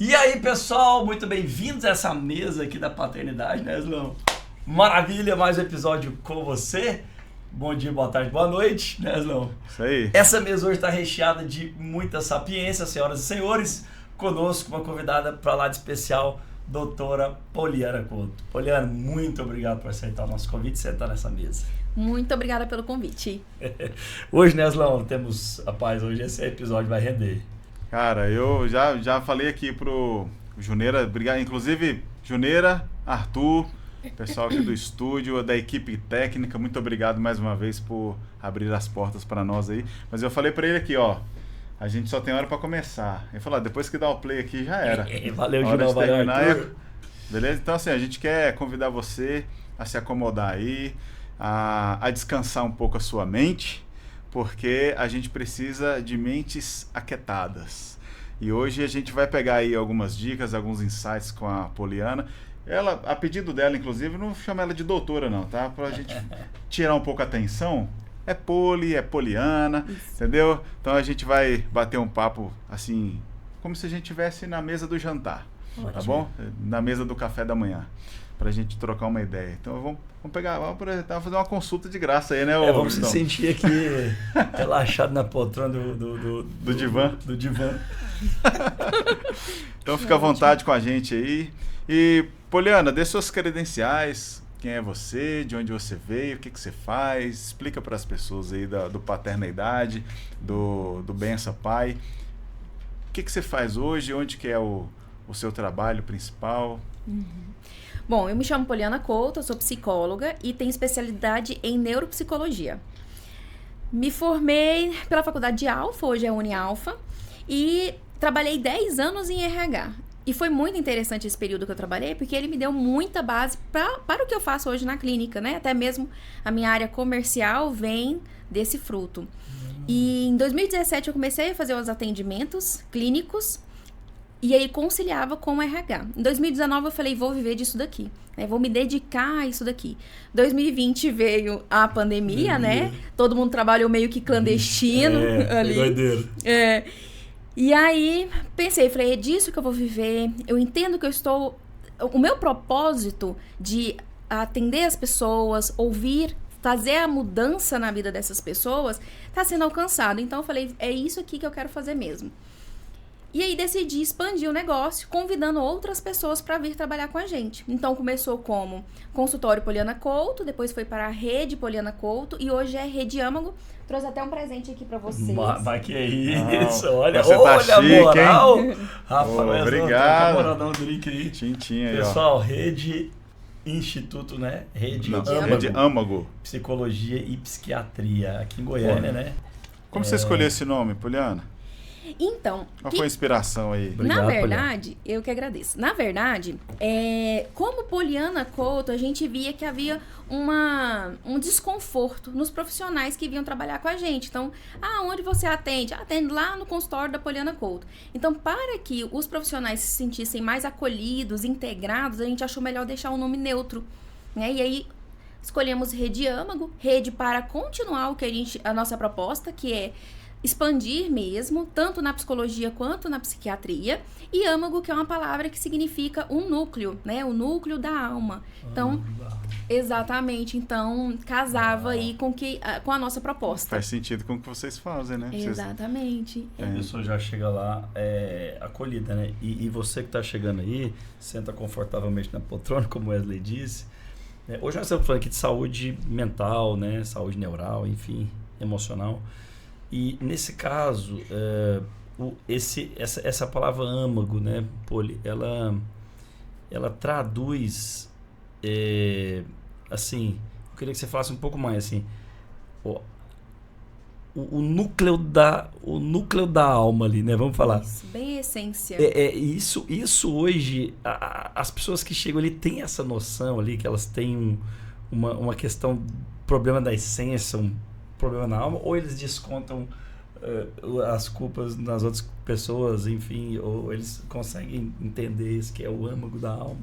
E aí, pessoal, muito bem-vindos a essa mesa aqui da paternidade, né, Slão? Maravilha, mais um episódio com você. Bom dia, boa tarde, boa noite, né, Slão? Isso aí. Essa mesa hoje está recheada de muita sapiência, senhoras e senhores. Conosco uma convidada para lá de especial, doutora Poliana Couto. Poliana, muito obrigado por aceitar o nosso convite e sentar nessa mesa. Muito obrigada pelo convite. Hoje, né, Slão, temos... Rapaz, hoje esse episódio vai render. Cara, eu já falei aqui pro Juneira, obrigado, inclusive Juneira, Arthur, pessoal aqui do estúdio, da equipe técnica, muito obrigado mais uma vez por abrir as portas para nós aí. Mas eu falei para ele aqui, ó, a gente só tem hora para começar. Ele falou, depois que dá o play aqui já era. Valeu, Junão, valeu, Arthur. Beleza? Então assim, a gente quer convidar você a se acomodar aí, a descansar um pouco a sua mente, porque a gente precisa de mentes aquietadas. E hoje a gente vai pegar aí algumas dicas, alguns insights com a Poliana. Ela, a pedido dela, inclusive, não chama ela de doutora não, tá? Pra gente tirar um pouco a atenção. É Poli, é Poliana, entendeu? Então a gente vai bater um papo assim, como se a gente estivesse na mesa do jantar, tá bom? Na mesa do café da manhã, pra gente trocar uma ideia. Então vamos fazer uma consulta de graça aí, né? Vamos se sentir aqui relaxado na poltrona do divã. Do divã. Então fica à vontade com a gente aí. E, Poliana, dê suas credenciais. Quem é você? De onde você veio? O que você faz? Explica para as pessoas aí do Paternidade, do Bença Pai. O que você faz hoje? Onde que é o seu trabalho principal? Bom, eu me chamo Poliana Couto, eu sou psicóloga e tenho especialidade em neuropsicologia. Me formei pela faculdade de Alfa, hoje é Unialfa, e trabalhei 10 anos em RH. E foi muito interessante esse período que eu trabalhei, porque ele me deu muita base para o que eu faço hoje na clínica, né? Até mesmo a minha área comercial vem desse fruto. E em 2017 eu comecei a fazer os atendimentos clínicos, e aí conciliava com o RH. Em 2019 eu falei, vou viver disso daqui, né? Vou me dedicar a isso daqui. 2020 veio a pandemia, né? Todo mundo trabalhou meio que clandestino ali. Doideiro. E aí pensei, falei, é disso que eu vou viver. Eu entendo que o meu propósito de atender as pessoas, ouvir, fazer a mudança na vida dessas pessoas, está sendo alcançado. Então eu falei, é isso aqui que eu quero fazer mesmo. E aí decidi expandir o negócio, convidando outras pessoas para vir trabalhar com a gente. Então começou como consultório Poliana Couto, depois foi para a rede Poliana Couto e hoje é Rede Âmago. Trouxe até um presente aqui para vocês. Mas que é isso? Olha, você tá chique, a moral. hein? Rafael, obrigado. Moral, dá um drink aí. Tintim aí, pessoal, Rede Instituto, né? Rede Âmago. Psicologia e Psiquiatria, aqui em Goiânia, né? Como você escolheu esse nome, Poliana? Então, qual foi a inspiração aí? Obrigado, na verdade, eu que agradeço. Na verdade, como Poliana Couto, a gente via que havia um desconforto nos profissionais que vinham trabalhar com a gente. Então, onde você atende? Atende lá no consultório da Poliana Couto. Então, para que os profissionais se sentissem mais acolhidos, integrados, a gente achou melhor deixar o nome neutro, né? E aí, escolhemos Rede Âmago, rede para continuar a nossa proposta, que é expandir mesmo, tanto na psicologia quanto na psiquiatria, e âmago, que é uma palavra que significa um núcleo, né? O núcleo da alma. Então, exatamente, então casava aí com a nossa proposta. Faz sentido com o que vocês fazem, né? Exatamente. A pessoa já chega lá acolhida, né? E você que está chegando aí, senta confortavelmente na poltrona, como Wesley disse. Hoje nós estamos falando aqui de saúde mental, né? Saúde neural, enfim, emocional. E nesse caso, essa palavra âmago, né, Poli, ela traduz, assim, eu queria que você falasse um pouco mais, assim, o núcleo da alma ali, né, vamos falar. Isso, bem essência. Isso hoje, as pessoas que chegam ali têm essa noção ali, que elas têm uma questão, problema da essência, problema na alma, ou eles descontam as culpas nas outras pessoas, enfim, ou eles conseguem entender isso que é o âmago da alma?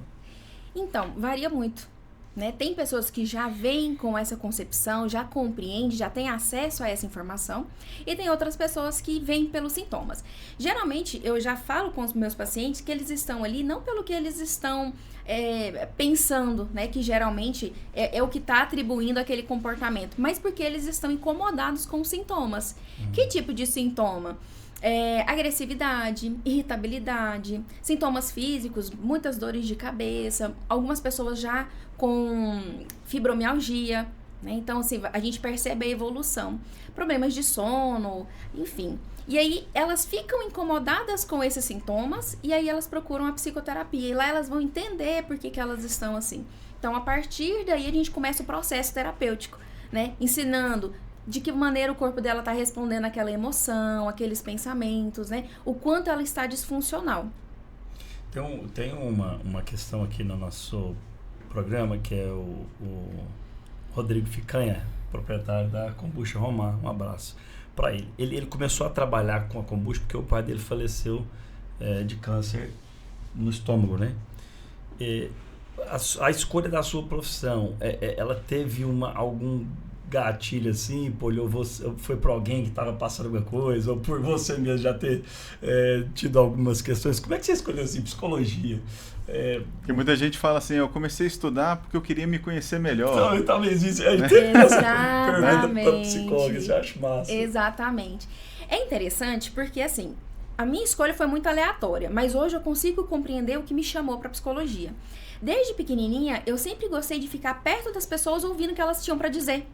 Então, varia muito. né? Tem pessoas que já vêm com essa concepção, já compreendem, já têm acesso a essa informação, e tem outras pessoas que vêm pelos sintomas. Geralmente, eu já falo com os meus pacientes que eles estão ali não pelo que eles estão pensando, né? Que geralmente é o que está atribuindo aquele comportamento, mas porque eles estão incomodados com os sintomas. Que tipo de sintoma? Agressividade, irritabilidade, sintomas físicos, muitas dores de cabeça, algumas pessoas já com fibromialgia, né? Então, assim, a gente percebe a evolução. Problemas de sono, enfim. E aí, elas ficam incomodadas com esses sintomas e aí elas procuram a psicoterapia. E lá elas vão entender por que elas estão assim. Então, a partir daí, a gente começa o processo terapêutico, né? Ensinando de que maneira o corpo dela está respondendo àquela emoção, aqueles pensamentos, né? O quanto ela está disfuncional. Tem uma questão aqui no nosso programa, que é o Rodrigo Ficanha, proprietário da Kombucha Romar. Um abraço para ele. Ele começou a trabalhar com a kombucha porque o pai dele faleceu de câncer no estômago, né? A escolha da sua profissão, ela teve algum gatilho assim, olhou foi para alguém que estava passando alguma coisa, ou por você mesmo já ter tido algumas questões? Como é que você escolheu assim, psicologia? Porque muita gente fala assim, eu comecei a estudar porque eu queria me conhecer melhor. Então, talvez isso. Exatamente. Pergunta psicóloga, isso eu acho massa. Exatamente. É interessante porque, assim, a minha escolha foi muito aleatória, mas hoje eu consigo compreender o que me chamou para psicologia. Desde pequenininha, eu sempre gostei de ficar perto das pessoas ouvindo o que elas tinham para dizer.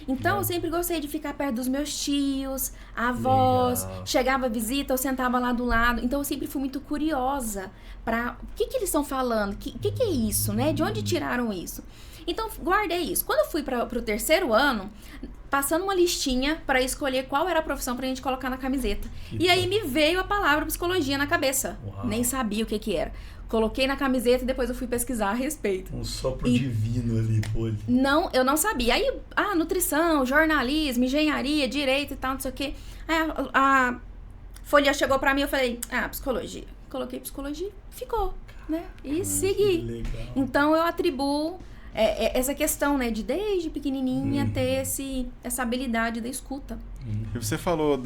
Então, eu sempre gostei de ficar perto dos meus tios, avós. Legal. Chegava a visita, eu sentava lá do lado. Então, eu sempre fui muito curiosa para o que eles estão falando, o que é isso, né? De onde tiraram isso? Então, guardei isso. Quando eu fui para o 3º ano, passando uma listinha para escolher qual era a profissão pra gente colocar na camiseta. E aí me veio a palavra psicologia na cabeça. Uau. Nem sabia o que era. Coloquei na camiseta e depois eu fui pesquisar a respeito. Um sopro divino ali, pô. Não, eu não sabia. Aí, nutrição, jornalismo, engenharia, direito e tal, não sei o quê. Aí a folha chegou pra mim, eu falei, psicologia. Coloquei psicologia, ficou, né? E segui. Então, eu atribuo essa questão, né, de desde pequenininha ter essa habilidade da escuta. E você falou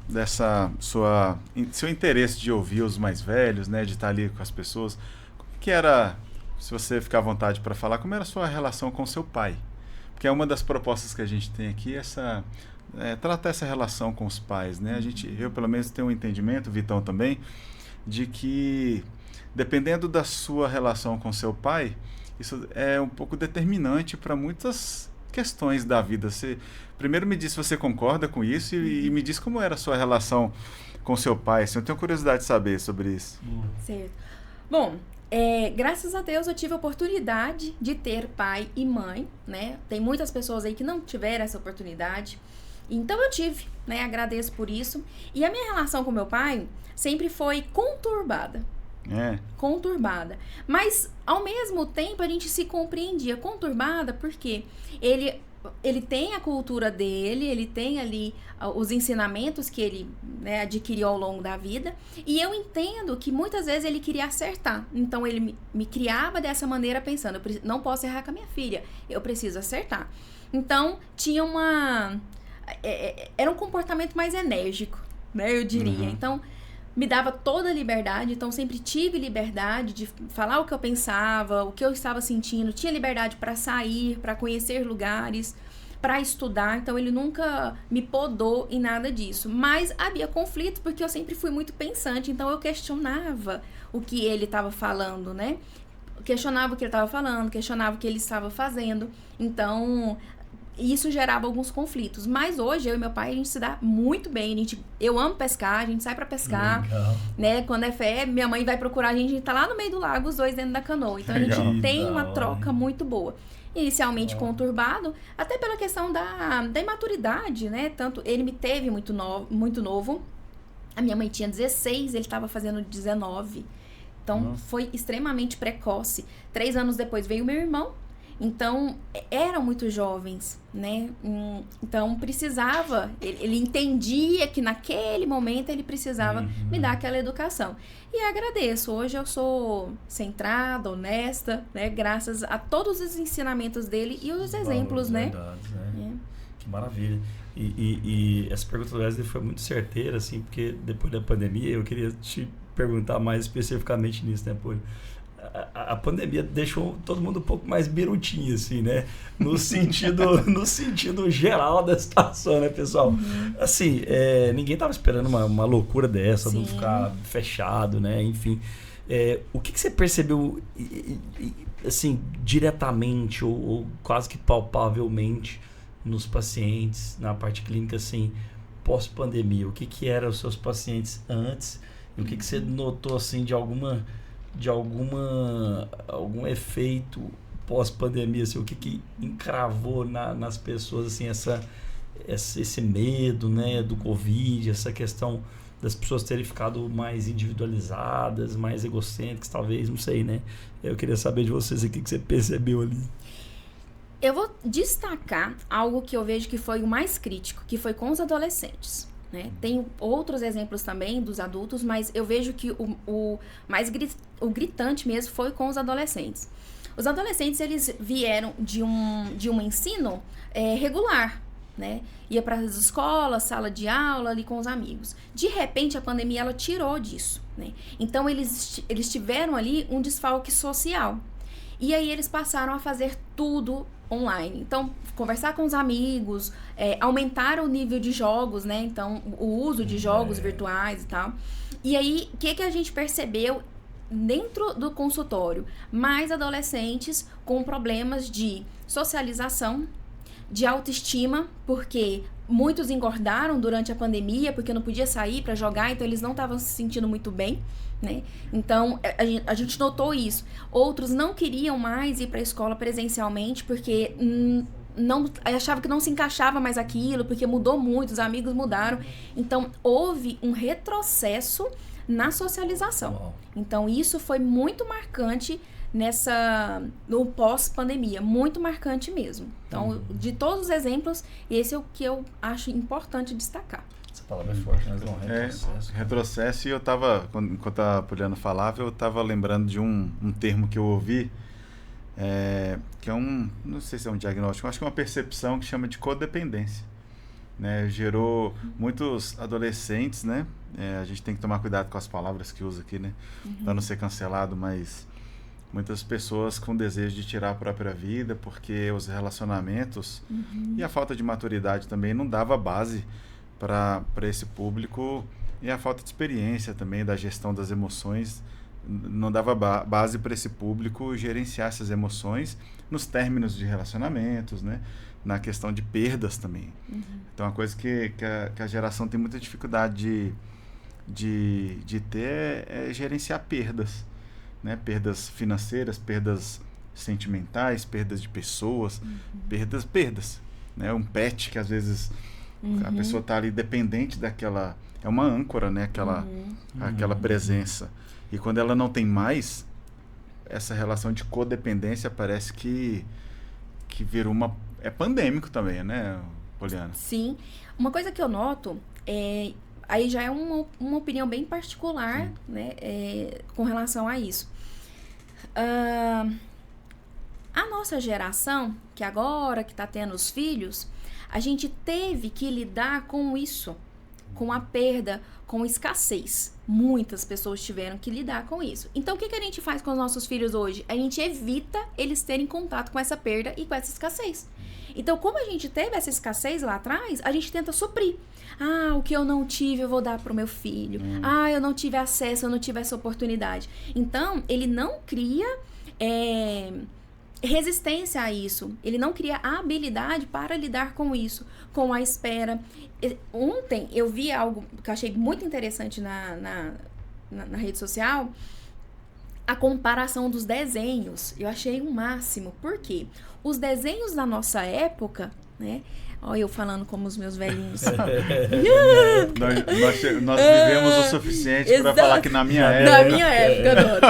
dessa seu interesse de ouvir os mais velhos, né, de estar ali com as pessoas. Como que era, se você ficar à vontade para falar, como era a sua relação com seu pai? Porque é uma das propostas que a gente tem aqui, tratar essa relação com os pais, né? Eu pelo menos tenho um entendimento, o Vitão também, de que dependendo da sua relação com seu pai, isso é um pouco determinante para muitas questões da vida. Primeiro me diz se você concorda com isso e me diz como era a sua relação com seu pai. Eu tenho curiosidade de saber sobre isso. Certo. Bom, graças a Deus eu tive a oportunidade de ter pai e mãe, né? Tem muitas pessoas aí que não tiveram essa oportunidade. Então eu tive, né? Agradeço por isso. E a minha relação com meu pai sempre foi conturbada. Conturbada. Mas, ao mesmo tempo, a gente se compreendia. Conturbada porque ele tem a cultura dele, ele tem ali os ensinamentos que ele, né, adquiriu ao longo da vida. E eu entendo que muitas vezes ele queria acertar. Então, ele me criava dessa maneira pensando, eu não posso errar com a minha filha, eu preciso acertar. Então, tinha era um comportamento mais enérgico, né, eu diria. Então, me dava toda a liberdade, então sempre tive liberdade de falar o que eu pensava, o que eu estava sentindo, tinha liberdade para sair, para conhecer lugares, para estudar, então ele nunca me podou em nada disso, mas havia conflito porque eu sempre fui muito pensante, então eu questionava o que ele estava falando, né? Questionava o que ele estava falando, questionava o que ele estava fazendo, então isso gerava alguns conflitos. Mas hoje, eu e meu pai, a gente se dá muito bem. Eu amo pescar, a gente sai pra pescar. Legal. Né? Quando é fé, minha mãe vai procurar a gente tá lá no meio do lago, os dois dentro da canoa. Então, legal. A gente tem uma troca muito boa. Inicialmente conturbado, até pela questão da imaturidade, né? Tanto ele me teve muito novo. A minha mãe tinha 16, ele estava fazendo 19. Então, foi extremamente precoce. 3 anos depois veio meu irmão. Então, eram muito jovens, né? Então, precisava, ele entendia que naquele momento ele precisava me dar aquela educação. E agradeço, hoje eu sou centrada, honesta, né? Graças a todos os ensinamentos dele e os exemplos, né? Verdade, né? Que maravilha. E essa pergunta do Wesley foi muito certeira, assim, porque depois da pandemia eu queria te perguntar mais especificamente nisso, né, Poli? A pandemia deixou todo mundo um pouco mais birutinho, assim, né? No sentido geral da situação, né, pessoal? Assim, ninguém tava esperando uma loucura dessa, não ficar fechado, né? Enfim, o que você percebeu, assim, diretamente ou quase que palpavelmente nos pacientes, na parte clínica, assim, pós-pandemia? O que eram os seus pacientes antes? E o que você notou, assim, de algum efeito pós-pandemia, assim, o que encravou nas pessoas, assim, esse medo, né, do Covid, essa questão das pessoas terem ficado mais individualizadas, mais egocêntricas, talvez, não sei, né? Eu queria saber de vocês o que você percebeu ali. Eu vou destacar algo que eu vejo que foi o mais crítico, que foi com os adolescentes. Né? Tem outros exemplos também dos adultos, mas eu vejo que o gritante mesmo foi com os adolescentes. Os adolescentes, eles vieram de um ensino regular, né? Ia para as escolas, sala de aula, ali com os amigos. De repente, a pandemia, ela tirou disso, né? Então, eles tiveram ali um desfalque social. E aí, eles passaram a fazer tudo online. Então, conversar com os amigos, aumentar o nível de jogos, né? Então, o uso de jogos virtuais e tal. E aí, o que a gente percebeu dentro do consultório? Mais adolescentes com problemas de socialização, de autoestima, porque muitos engordaram durante a pandemia, porque não podia sair para jogar, então eles não estavam se sentindo muito bem, né? Então, a gente notou isso. Outros não queriam mais ir para a escola presencialmente, porque achava que não se encaixava mais aquilo, porque mudou muito, os amigos mudaram. Então, houve um retrocesso na socialização. Então, isso foi muito marcante no pós-pandemia, muito marcante mesmo. Então, de todos os exemplos, esse é o que eu acho importante destacar. Essa palavra é forte, mas não, retrocesso. Retrocesso, e eu estava, enquanto a Poliana falava, eu estava lembrando de um termo que eu ouvi, que é não sei se é um diagnóstico, acho que é uma percepção que chama de codependência. Né? Gerou muitos adolescentes, né? A gente tem que tomar cuidado com as palavras que usa aqui, né? Para não ser cancelado, mas muitas pessoas com desejo de tirar a própria vida, porque os relacionamentos e a falta de maturidade também não dava base para esse público, e a falta de experiência também da gestão das emoções não dava base para esse público gerenciar essas emoções nos términos de relacionamentos, né? Na questão de perdas também. Então, uma coisa que a geração tem muita dificuldade de ter é gerenciar perdas, né? Perdas financeiras, perdas sentimentais, perdas de pessoas, perdas, né? Um pet que às vezes a pessoa está ali dependente daquela, é uma âncora, né? Aquela presença. E quando ela não tem mais, essa relação de codependência parece que virou é pandêmico também, né, Poliana? Sim. Uma coisa que eu noto, aí já é uma opinião bem particular, né, com relação a isso. A nossa geração, que agora que está tendo os filhos, a gente teve que lidar com isso, com a perda, com escassez. Muitas pessoas tiveram que lidar com isso. Então, o que a gente faz com os nossos filhos hoje? A gente evita eles terem contato com essa perda e com essa escassez. Então, como a gente teve essa escassez lá atrás, a gente tenta suprir. O que eu não tive, eu vou dar para o meu filho. Eu não tive acesso, eu não tive essa oportunidade. Então, ele não cria resistência a isso. Ele não cria habilidade para lidar com isso, com a espera. Ontem, eu vi algo que eu achei muito interessante na rede social, a comparação dos desenhos. Eu achei o máximo. Por quê? Os desenhos da nossa época, né? Olha eu falando como os meus velhinhos. Nós vivemos o suficiente para falar que na minha época... Na minha época, adoro.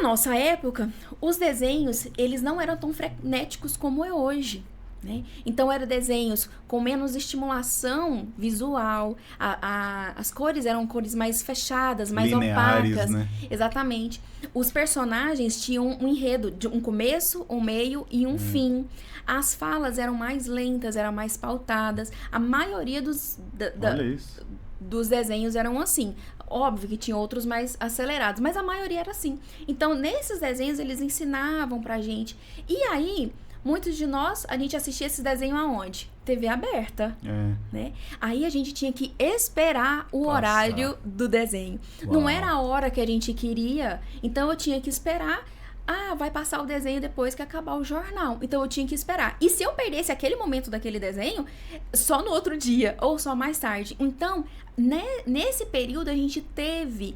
Na nossa época, os desenhos, eles não eram tão frenéticos como é hoje. Né? Então eram desenhos com menos estimulação visual, as cores eram cores mais fechadas, mais lineares, opacas, né? Exatamente. Os personagens tinham um enredo de um começo, um meio e um fim. As falas eram mais lentas, eram mais pautadas. A maioria dos desenhos eram assim. Óbvio que tinha outros mais acelerados, mas a maioria era assim. Então nesses desenhos eles ensinavam pra gente. E aí muitos de nós, a gente assistia esse desenho aonde? TV aberta, né? Aí a gente tinha que esperar o horário do desenho. Uau. Não era a hora que a gente queria, então eu tinha que esperar. Vai passar o desenho depois que acabar o jornal. Então eu tinha que esperar. E se eu perdesse aquele momento daquele desenho, só no outro dia ou só mais tarde. Então, nesse período a gente teve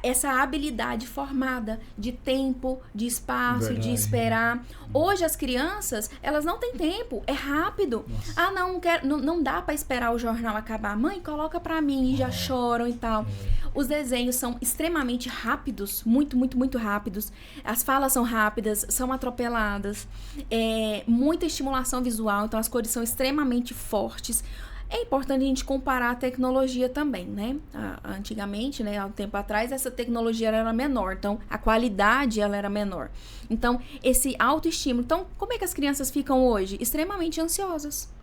essa habilidade formada de tempo, de espaço, verdade, de esperar. Hoje as crianças, elas não têm tempo, é rápido. Nossa. Não dá pra esperar o jornal acabar. Mãe, coloca pra mim, e já choram e tal. Os desenhos são extremamente rápidos, muito, muito, muito rápidos. As falas são rápidas, são atropeladas. Muita estimulação visual, então as cores são extremamente fortes. É importante a gente comparar a tecnologia também, né? Antigamente, né, há um tempo atrás, essa tecnologia era menor, então a qualidade ela era menor. Então, esse autoestímulo. Então, como é que as crianças ficam hoje? Extremamente ansiosas.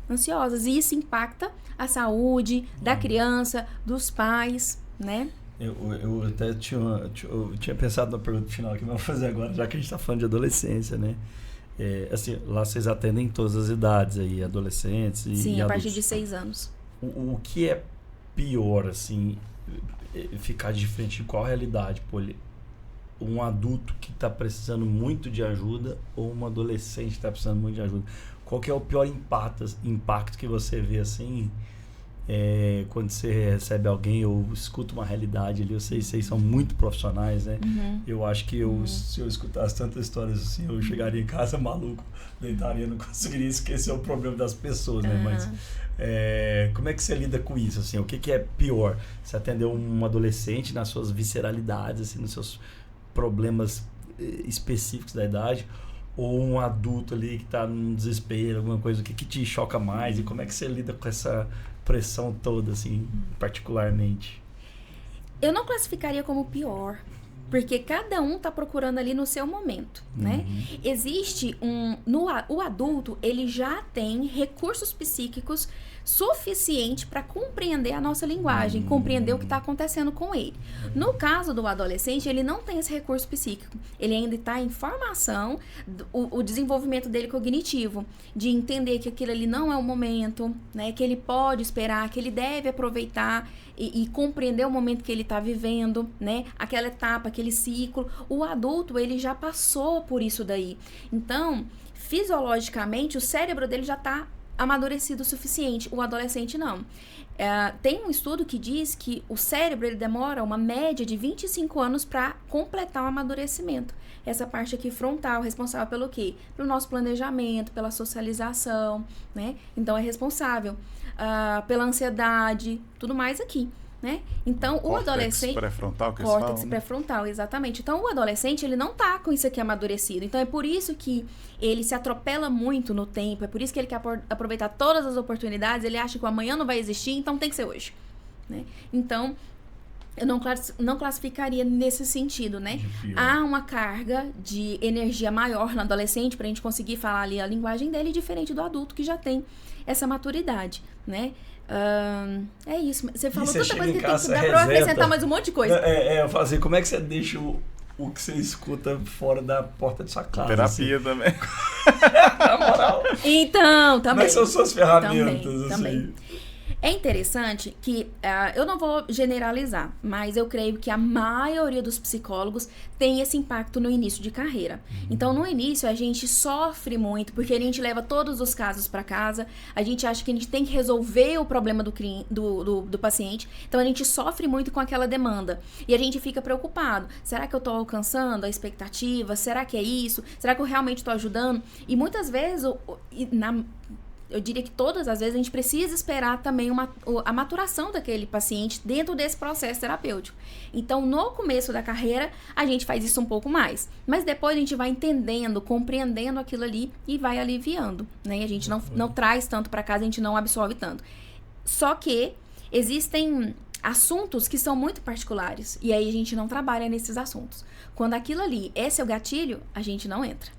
E isso impacta a saúde da criança, dos pais, né? Eu até tinha pensado na pergunta final que vamos fazer agora, já que a gente está falando de adolescência, né? Assim, lá vocês atendem todas as idades aí, adolescentes e Sim, a partir de 6 anos. O que é pior, assim, ficar de frente com qual realidade? Um adulto que está precisando muito de ajuda ou um adolescente que está precisando muito de ajuda? Qual que é o pior impacto que você vê, assim, quando você recebe alguém ou escuta uma realidade ali? Vocês são muito profissionais, né? Uhum. Eu acho que se eu escutasse tantas histórias assim, eu chegaria em casa maluco, deitaria, não conseguiria esquecer o problema das pessoas, né? Mas como é que você lida com isso, assim? O que é pior? Você atender um adolescente nas suas visceralidades, assim, nos seus problemas específicos da idade, ou um adulto ali que está num desespero, alguma coisa? O que te choca mais? E como é que você lida com essa pressão toda, assim, particularmente? Eu não classificaria como pior, porque cada um tá procurando ali no seu momento, né? Existe o adulto, ele já tem recursos psíquicos suficiente para compreender a nossa linguagem, compreender o que está acontecendo com ele. No caso do adolescente, ele não tem esse recurso psíquico. Ele ainda está em formação, o desenvolvimento dele cognitivo, de entender que aquilo ali não é o momento, né? Que ele pode esperar, que ele deve aproveitar e compreender o momento que ele está vivendo, né? Aquela etapa, aquele ciclo. O adulto, ele já passou por isso daí. Então, fisiologicamente, o cérebro dele já está amadurecido o suficiente. O adolescente não. Tem um estudo que diz que o cérebro ele demora uma média de 25 anos para completar o amadurecimento. Essa parte aqui frontal, responsável pelo quê? Pelo nosso planejamento, pela socialização, né? Então é responsável pela ansiedade, tudo mais aqui, né? Então o adolescente... Pré-frontal que córtex eles falam, pré-frontal, exatamente. Então o adolescente ele não tá com isso aqui amadurecido. Então é por isso que ele se atropela muito no tempo, é por isso que ele quer aproveitar todas as oportunidades, ele acha que o amanhã não vai existir, então tem que ser hoje, né? Então eu não classificaria nesse sentido, né? Há uma carga de energia maior no adolescente pra gente conseguir falar ali a linguagem dele, diferente do adulto que já tem essa maturidade, né? É isso. Você falou tanta coisa que tem que dar pra acrescentar mais um monte de coisa. Eu falo assim, como é que você deixa o que você escuta fora da porta de sua casa? Terapia assim? Também. Na moral. Então, também. Como é que são suas ferramentas? Também. É interessante que, eu não vou generalizar, mas eu creio que a maioria dos psicólogos tem esse impacto no início de carreira. Então, no início, a gente sofre muito, porque a gente leva todos os casos para casa, a gente acha que a gente tem que resolver o problema do paciente, então a gente sofre muito com aquela demanda. E a gente fica preocupado, será que eu estou alcançando a expectativa? Será que é isso? Será que eu realmente estou ajudando? E muitas vezes, eu diria que todas as vezes a gente precisa esperar também a maturação daquele paciente dentro desse processo terapêutico. Então, no começo da carreira, a gente faz isso um pouco mais. Mas depois a gente vai entendendo, compreendendo aquilo ali e vai aliviando, né? E a gente não traz tanto para casa, a gente não absorve tanto. Só que existem assuntos que são muito particulares. E aí a gente não trabalha nesses assuntos. Quando aquilo ali é seu gatilho, a gente não entra.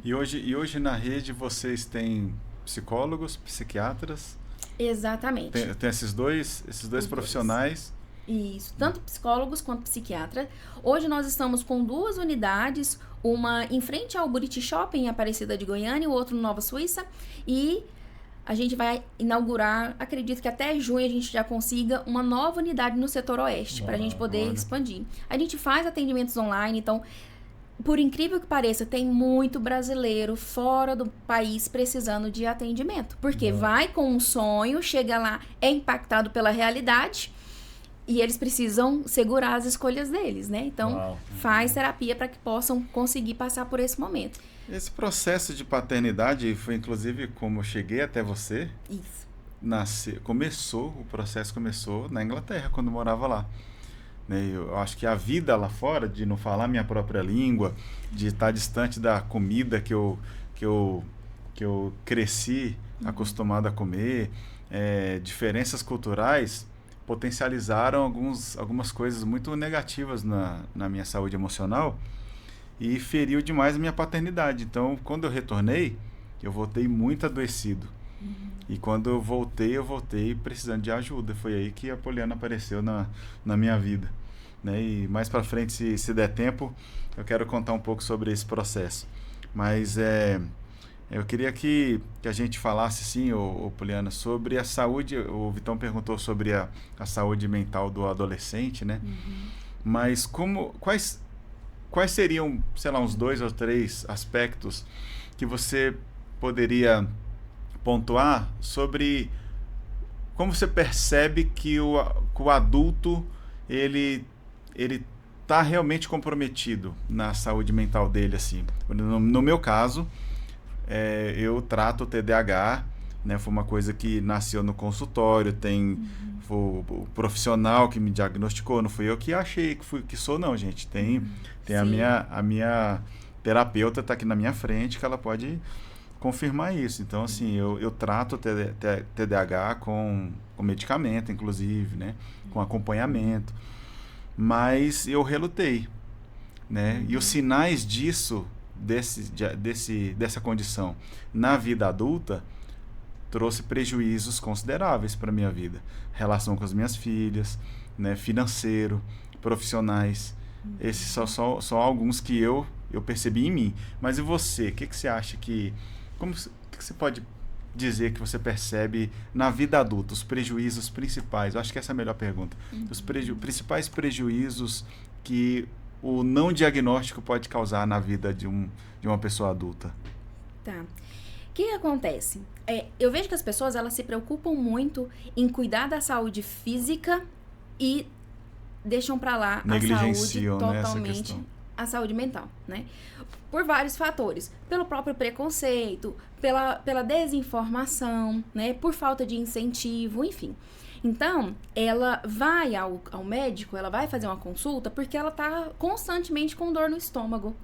E hoje na rede vocês têm psicólogos, psiquiatras? Exatamente. Tem esses dois profissionais? Isso, tanto psicólogos quanto psiquiatras. Hoje nós estamos com 2 unidades, uma em frente ao Buriti Shopping, em Aparecida de Goiânia, e o outro no Nova Suíça. E a gente vai inaugurar, acredito que até junho a gente já consiga uma nova unidade no setor oeste, para a gente poder expandir. A gente faz atendimentos online, então, por incrível que pareça, tem muito brasileiro fora do país precisando de atendimento. Porque vai com um sonho, chega lá, é impactado pela realidade e eles precisam segurar as escolhas deles, né? Então, faz terapia para que possam conseguir passar por esse momento. Esse processo de paternidade foi inclusive como eu cheguei até você. Isso. O processo começou na Inglaterra, quando eu morava lá. Eu acho que a vida lá fora, de não falar minha própria língua, de estar distante da comida que eu cresci acostumado a comer, diferenças culturais potencializaram algumas coisas muito negativas na minha saúde emocional e feriu demais a minha paternidade. Então, quando eu retornei, eu voltei muito adoecido. E quando eu voltei precisando de ajuda. Foi aí que a Poliana apareceu na minha vida, né? E mais para frente, se der tempo, eu quero contar um pouco sobre esse processo. Mas eu queria que a gente falasse, sim, Poliana, sobre a saúde. O Vitão perguntou sobre a saúde mental do adolescente, né? Mas quais seriam, sei lá, uns 2 ou 3 aspectos que você poderia pontuar sobre como você percebe que o adulto ele está realmente comprometido na saúde mental dele, assim. No meu caso, eu trato o TDAH, né? Foi uma coisa que nasceu no consultório, foi o profissional que me diagnosticou, não fui eu que achei que sou, não, gente. Tem a minha terapeuta está aqui na minha frente, que ela pode confirmar isso. Então, assim, eu trato o TDAH com medicamento, inclusive, né? Com acompanhamento. Mas eu relutei, né? E os sinais disso, dessa condição na vida adulta, trouxe prejuízos consideráveis para a minha vida. Relação com as minhas filhas, né? Financeiro, profissionais. Esses são alguns que eu percebi em mim. Mas e você? O que você acha que você pode dizer que você percebe na vida adulta, os prejuízos principais? Eu acho que essa é a melhor pergunta. Os principais prejuízos que o não diagnóstico pode causar na vida de uma pessoa adulta. Tá. O que acontece? Eu vejo que as pessoas elas se preocupam muito em cuidar da saúde física e deixam para lá a saúde totalmente, a saúde mental, né? Por vários fatores, pelo próprio preconceito, pela desinformação, né? Por falta de incentivo, enfim. Então, ela vai ao médico, ela vai fazer uma consulta porque ela tá constantemente com dor no estômago.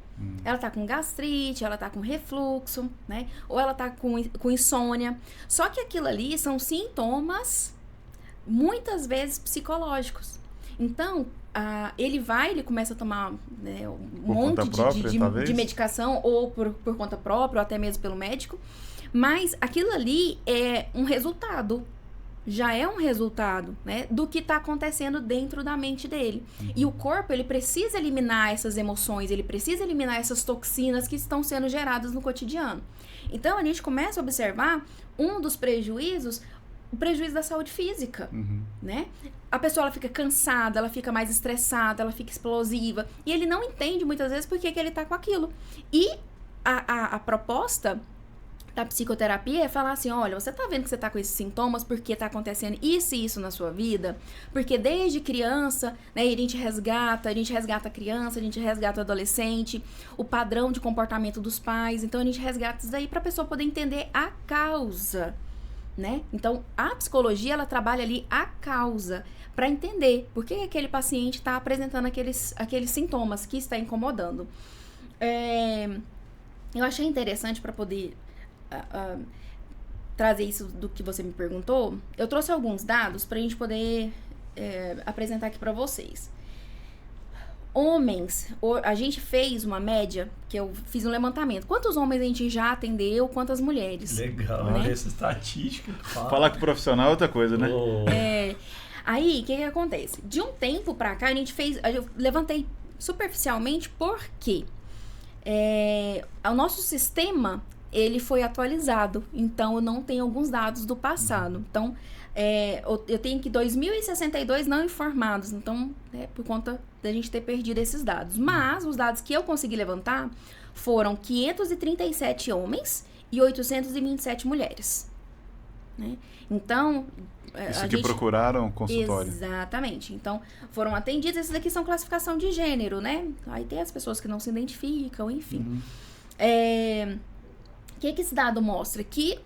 Ela tá com gastrite, ela tá com refluxo, né? Ou ela tá com insônia. Só que aquilo ali são sintomas, muitas vezes, psicológicos. Então, ele começa a tomar, né, um monte de medicação, ou por conta própria, ou até mesmo pelo médico. Mas aquilo ali é um resultado. Já é um resultado, né, do que está acontecendo dentro da mente dele. E o corpo, ele precisa eliminar essas emoções, ele precisa eliminar essas toxinas que estão sendo geradas no cotidiano. Então, a gente começa a observar um dos prejuízos, o prejuízo da saúde física, né? A pessoa ela fica cansada, ela fica mais estressada, ela fica explosiva. E ele não entende muitas vezes por que ele está com aquilo. E a proposta da psicoterapia é falar assim, olha, você tá vendo que você tá com esses sintomas porque tá acontecendo isso e isso na sua vida? Porque desde criança, né, a gente resgata a criança, a gente resgata o adolescente, o padrão de comportamento dos pais, então a gente resgata isso daí pra pessoa poder entender a causa, né? Então, a psicologia, ela trabalha ali a causa, para entender por que aquele paciente está apresentando aqueles sintomas que está incomodando. Eu achei interessante para poder trazer isso do que você me perguntou. Eu trouxe alguns dados para a gente poder apresentar aqui para vocês. Homens, a gente fez uma média, que eu fiz um levantamento. Quantos homens a gente já atendeu, quantas mulheres? Legal, né? Essa estatística. Falar que profissional é outra coisa, né? Aí, o que acontece? De um tempo pra cá, eu levantei superficialmente porque o nosso sistema, ele foi atualizado, então eu não tenho alguns dados do passado. Então, eu tenho aqui 2.062 não informados, então, por conta da gente ter perdido esses dados. Mas, os dados que eu consegui levantar foram 537 homens e 827 mulheres. Né? Então... Isso que procuraram consultório. Exatamente. Então, foram atendidos. Esses daqui são classificação de gênero, né? Aí tem as pessoas que não se identificam, enfim. O que esse dado mostra? Que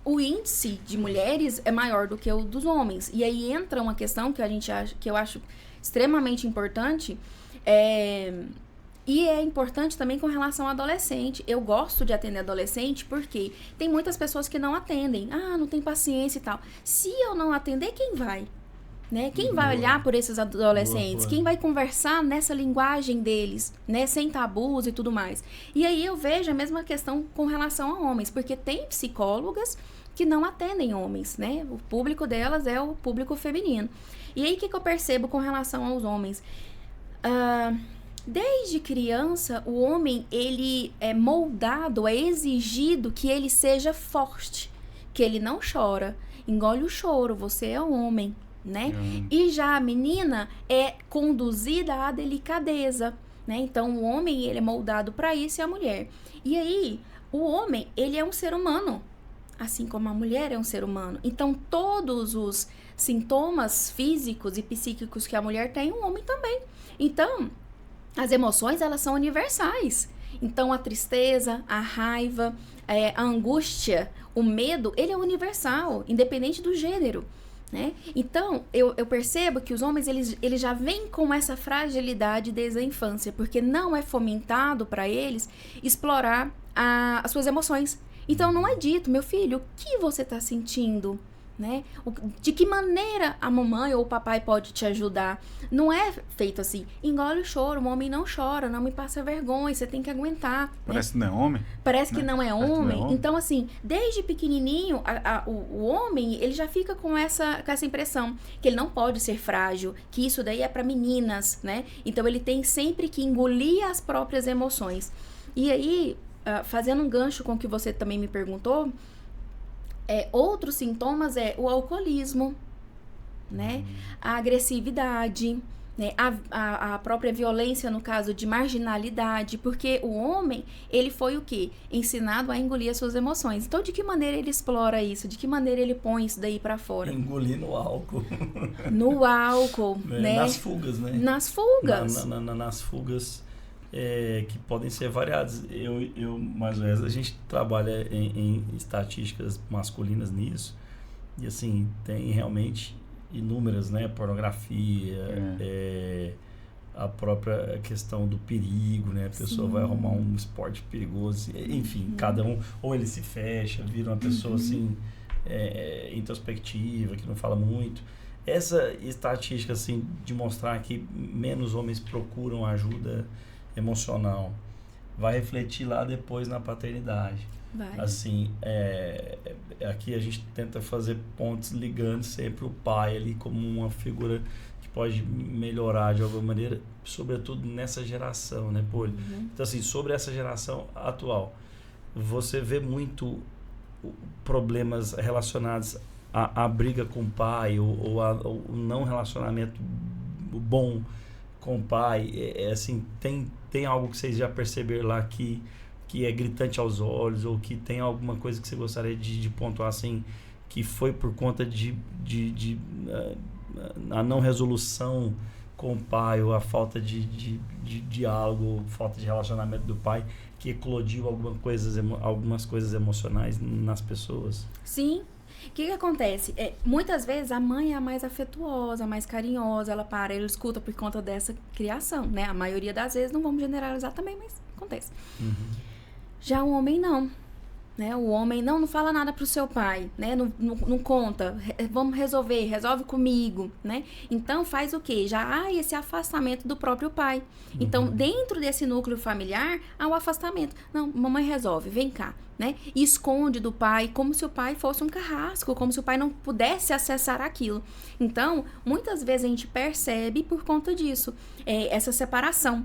o índice de mulheres é maior do que o dos homens. E aí entra uma questão que eu acho extremamente importante. E é importante também com relação ao adolescente. Eu gosto de atender adolescente porque tem muitas pessoas que não atendem. Não tem paciência e tal. Se eu não atender, quem vai? Né? Quem vai olhar por esses adolescentes? Quem vai conversar nessa linguagem deles, né? Sem tabus e tudo mais. E aí eu vejo a mesma questão com relação a homens. Porque tem psicólogas que não atendem homens, né? O público delas é o público feminino. E aí o que eu percebo com relação aos homens? Desde criança, o homem, ele é moldado, é exigido que ele seja forte, que ele não chora, engole o choro, você é homem, né? E já a menina é conduzida à delicadeza, né? Então, o homem, ele é moldado para isso e a mulher. E aí, o homem, ele é um ser humano, assim como a mulher é um ser humano. Então, todos os sintomas físicos e psíquicos que a mulher tem, o homem também. Então... as emoções, elas são universais. Então, a tristeza, a raiva, a angústia, o medo, ele é universal, independente do gênero, né? Então, eu percebo que os homens, eles já vêm com essa fragilidade desde a infância, porque não é fomentado para eles explorar as suas emoções. Então, não é dito, meu filho, o que você está sentindo? Né? De que maneira a mamãe ou o papai pode te ajudar? Não é feito assim, engole o choro, o homem não chora, não me passa vergonha, você tem que aguentar. Parece que não é homem. Parece né? que não é homem. Então, assim, desde pequenininho, o homem, ele já fica com essa impressão que ele não pode ser frágil, que isso daí é para meninas, né? Então, ele tem sempre que engolir as próprias emoções. E aí, fazendo um gancho com o que você também me perguntou, outros sintomas o alcoolismo, né? A agressividade, né? A própria violência no caso de marginalidade, porque o homem, ele foi o quê? Ensinado a engolir as suas emoções. Então, de que maneira ele explora isso? De que maneira ele põe isso daí pra fora? Engolir no álcool. No álcool, né? Nas fugas, né? Nas fugas. Nas fugas que podem ser variadas. Mais ou menos, a gente trabalha em estatísticas masculinas nisso, e assim, tem realmente inúmeras, né? Pornografia, a própria questão do perigo, né? A pessoa vai arrumar um esporte perigoso, enfim, cada um, ou ele se fecha, vira uma pessoa assim, introspectiva, que não fala muito. Essa estatística, assim, de mostrar que menos homens procuram ajuda emocional, vai refletir lá depois na paternidade. Vai. Assim, aqui a gente tenta fazer pontes ligando sempre o pai ali como uma figura que pode melhorar de alguma maneira, sobretudo nessa geração, né, Poli? Então, assim, sobre essa geração atual, você vê muito problemas relacionados à briga com o pai ou ao não relacionamento bom com o pai. Assim, tem algo que vocês já perceberam lá que que é gritante aos olhos, ou que tem alguma coisa que você gostaria de pontuar assim, que foi por conta de a não resolução com o pai, ou a falta de diálogo, falta de relacionamento do pai, que eclodiu algumas coisas emocionais nas pessoas? Sim. O que acontece? Muitas vezes a mãe é a mais afetuosa, a mais carinhosa, ela escuta por conta dessa criação, né? A maioria das vezes, não vamos generalizar também, mas acontece. Já o homem não. Né? O homem não fala nada pro seu pai, né? Não conta, vamos resolve comigo, né? Então faz o quê? Já há esse afastamento do próprio pai. Então, dentro desse núcleo familiar, há o afastamento. Não, mamãe resolve, vem cá, né? E esconde do pai, como se o pai fosse um carrasco, como se o pai não pudesse acessar aquilo. Então, muitas vezes a gente percebe por conta disso, essa separação.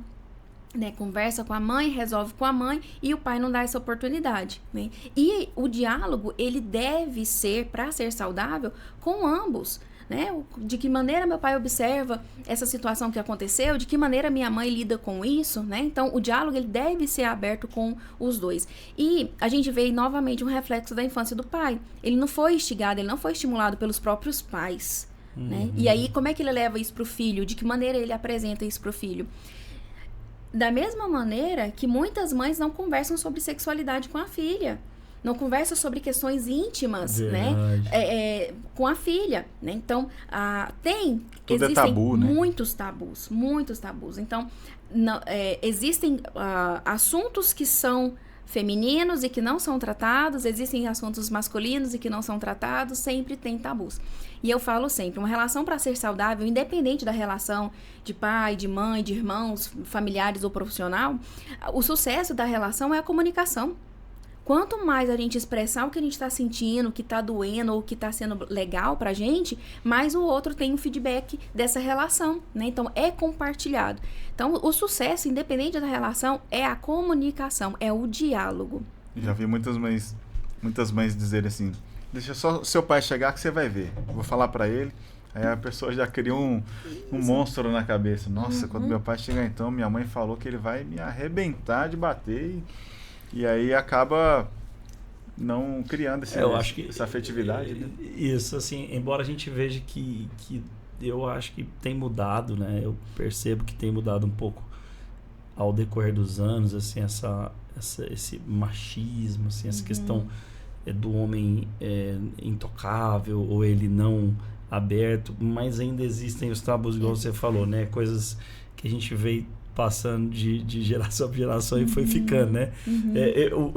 Né, conversa com a mãe, resolve com a mãe e o pai não dá essa oportunidade, né? E o diálogo, ele deve ser, para ser saudável, com ambos, né? De que maneira meu pai observa essa situação que aconteceu, de que maneira minha mãe lida com isso, né? Então, o diálogo, ele deve ser aberto com os dois. E a gente vê novamente um reflexo da infância do pai. Ele não foi instigado, ele não foi estimulado pelos próprios pais, né? E aí, como é que ele leva isso pro filho? De que maneira ele apresenta isso pro filho? Da mesma maneira que muitas mães não conversam sobre sexualidade com a filha, não conversam sobre questões íntimas, né? Com a filha, né? Então, existem tabu, né? muitos tabus. Então, existem assuntos que são femininos e que não são tratados, existem assuntos masculinos e que não são tratados, sempre tem tabus. E eu falo sempre, uma relação para ser saudável, independente da relação de pai, de mãe, de irmãos, familiares ou profissional, o sucesso da relação é a comunicação. Quanto mais a gente expressar o que a gente está sentindo, o que está doendo ou o que está sendo legal pra gente, mais o outro tem um feedback dessa relação, né? Então, é compartilhado. Então, o sucesso, independente da relação, é a comunicação, é o diálogo. Já vi muitas mães dizerem assim, deixa só o seu pai chegar que você vai ver. Eu vou falar pra ele. Aí a pessoa já cria um monstro na cabeça. Nossa, quando meu pai chegar então, minha mãe falou que ele vai me arrebentar de bater e aí acaba não criando essa afetividade. Né? Isso, assim, embora a gente veja que eu acho que tem mudado, né? Eu percebo que tem mudado um pouco ao decorrer dos anos, assim, esse machismo, assim, essa questão do homem intocável ou ele não aberto, mas ainda existem os tabus, igual você falou, né? Coisas que a gente veio passando de geração para geração e foi ficando, né?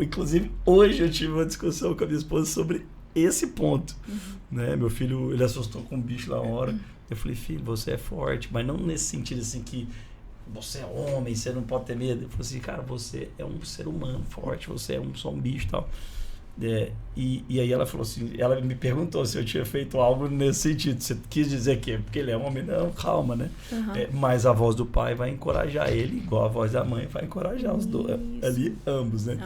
Inclusive, hoje eu tive uma discussão com a minha esposa sobre esse ponto, né? Meu filho, ele assustou com um bicho lá uma hora. Eu falei, filho, você é forte, mas não nesse sentido assim que você é homem, você não pode ter medo. Eu falei assim, cara, você é um ser humano forte, você é só um bicho e tal. E aí ela falou assim, ela me perguntou se eu tinha feito algo nesse sentido. Você quis dizer que porque ele é um homem? Não, calma, né? Mas a voz do pai vai encorajar ele, igual a voz da mãe vai encorajar os dois ali, ambos, né?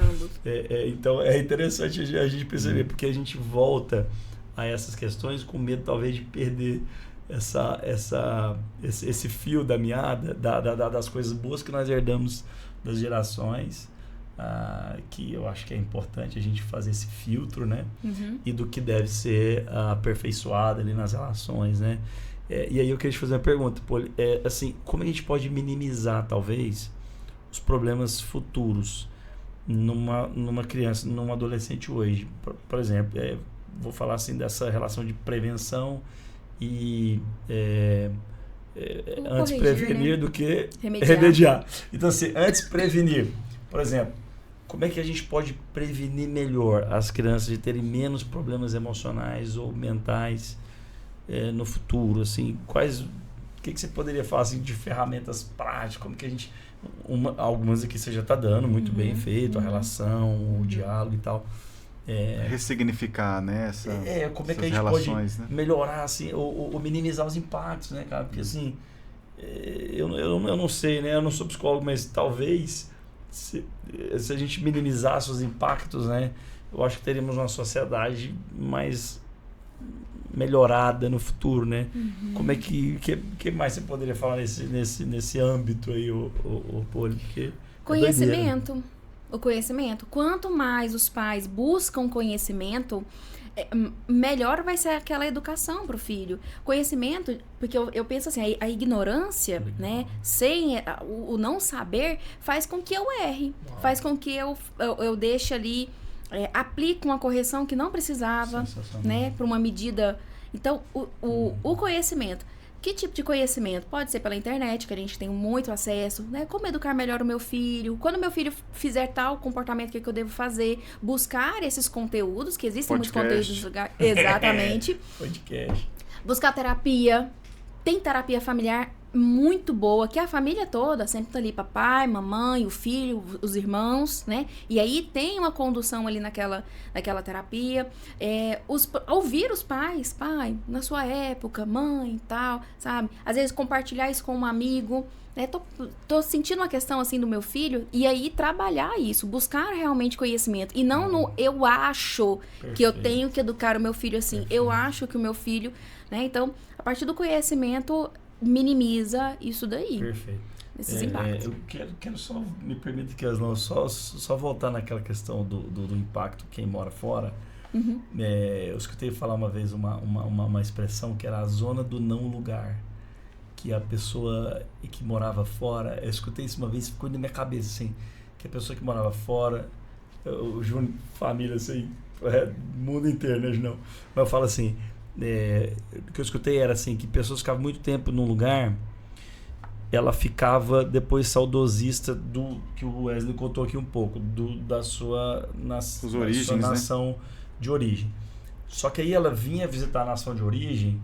Então é interessante a gente perceber, porque a gente volta a essas questões com medo talvez de perder esse fio da meada das coisas boas que nós herdamos das gerações. Que eu acho que é importante a gente fazer esse filtro, né? E do que deve ser aperfeiçoado ali nas relações, né? E aí eu queria te fazer uma pergunta, Poli, assim, como a gente pode minimizar, talvez, os problemas futuros numa criança, num adolescente hoje? Por exemplo, vou falar assim dessa relação de prevenção e antes prevenir, né? Do que remediar. Então, assim, antes prevenir, por exemplo, como é que a gente pode prevenir melhor as crianças de terem menos problemas emocionais ou mentais no futuro? Assim, o que você poderia falar assim, de ferramentas práticas? Como que a gente... algumas aqui você já está dando muito bem feito, a relação, o diálogo e tal. Ressignificar, né? Como é que a gente pode melhorar assim, ou minimizar os impactos, né, cara? Porque assim, eu não sei, né? Eu não sou psicólogo, mas talvez... Se a gente minimizasse os impactos, né, eu acho que teríamos uma sociedade mais melhorada no futuro, né? Como é que mais você poderia falar nesse âmbito aí, o Poli? Conhecimento. o conhecimento. Quanto mais os pais buscam conhecimento, melhor vai ser aquela educação para o filho. Conhecimento, porque eu penso assim, a ignorância, né, sem o não saber, faz com que eu erre, faz com que eu deixe ali, aplique uma correção que não precisava, né, para uma medida. Então, o conhecimento. Que tipo de conhecimento? Pode ser pela internet, que a gente tem muito acesso, né? Como educar melhor o meu filho? Quando meu filho fizer tal comportamento, o que eu devo fazer? Buscar esses conteúdos, que existem muitos conteúdos. Exatamente. Podcast. Buscar terapia. Tem terapia familiar muito boa, que a família toda sempre tá ali, papai, mamãe, o filho, os irmãos, né? E aí tem uma condução ali naquela terapia. Ouvir os pais, pai, na sua época, mãe e tal, sabe? Às vezes compartilhar isso com um amigo, né? Tô sentindo uma questão assim do meu filho, e aí trabalhar isso, buscar realmente conhecimento. E não no eu acho que eu tenho que educar o meu filho assim, eu acho que o meu filho, né? Então, a partir do conhecimento, minimiza isso daí. Perfeito. Esses impactos. Eu quero só, me permita que só voltar naquela questão do impacto quem mora fora. Uhum. Eu escutei falar uma vez uma expressão que era a zona do não lugar, que a pessoa que morava fora, eu escutei isso uma vez, ficou na minha cabeça assim, que a pessoa que morava fora, o Júnior, família assim, mundo inteiro, né, não, mas eu falo assim, o que eu escutei era assim, que pessoas ficavam muito tempo num lugar, ela ficava depois saudosista do que o Wesley contou aqui um pouco, da sua nação, né, de origem. Só que aí ela vinha visitar a nação de origem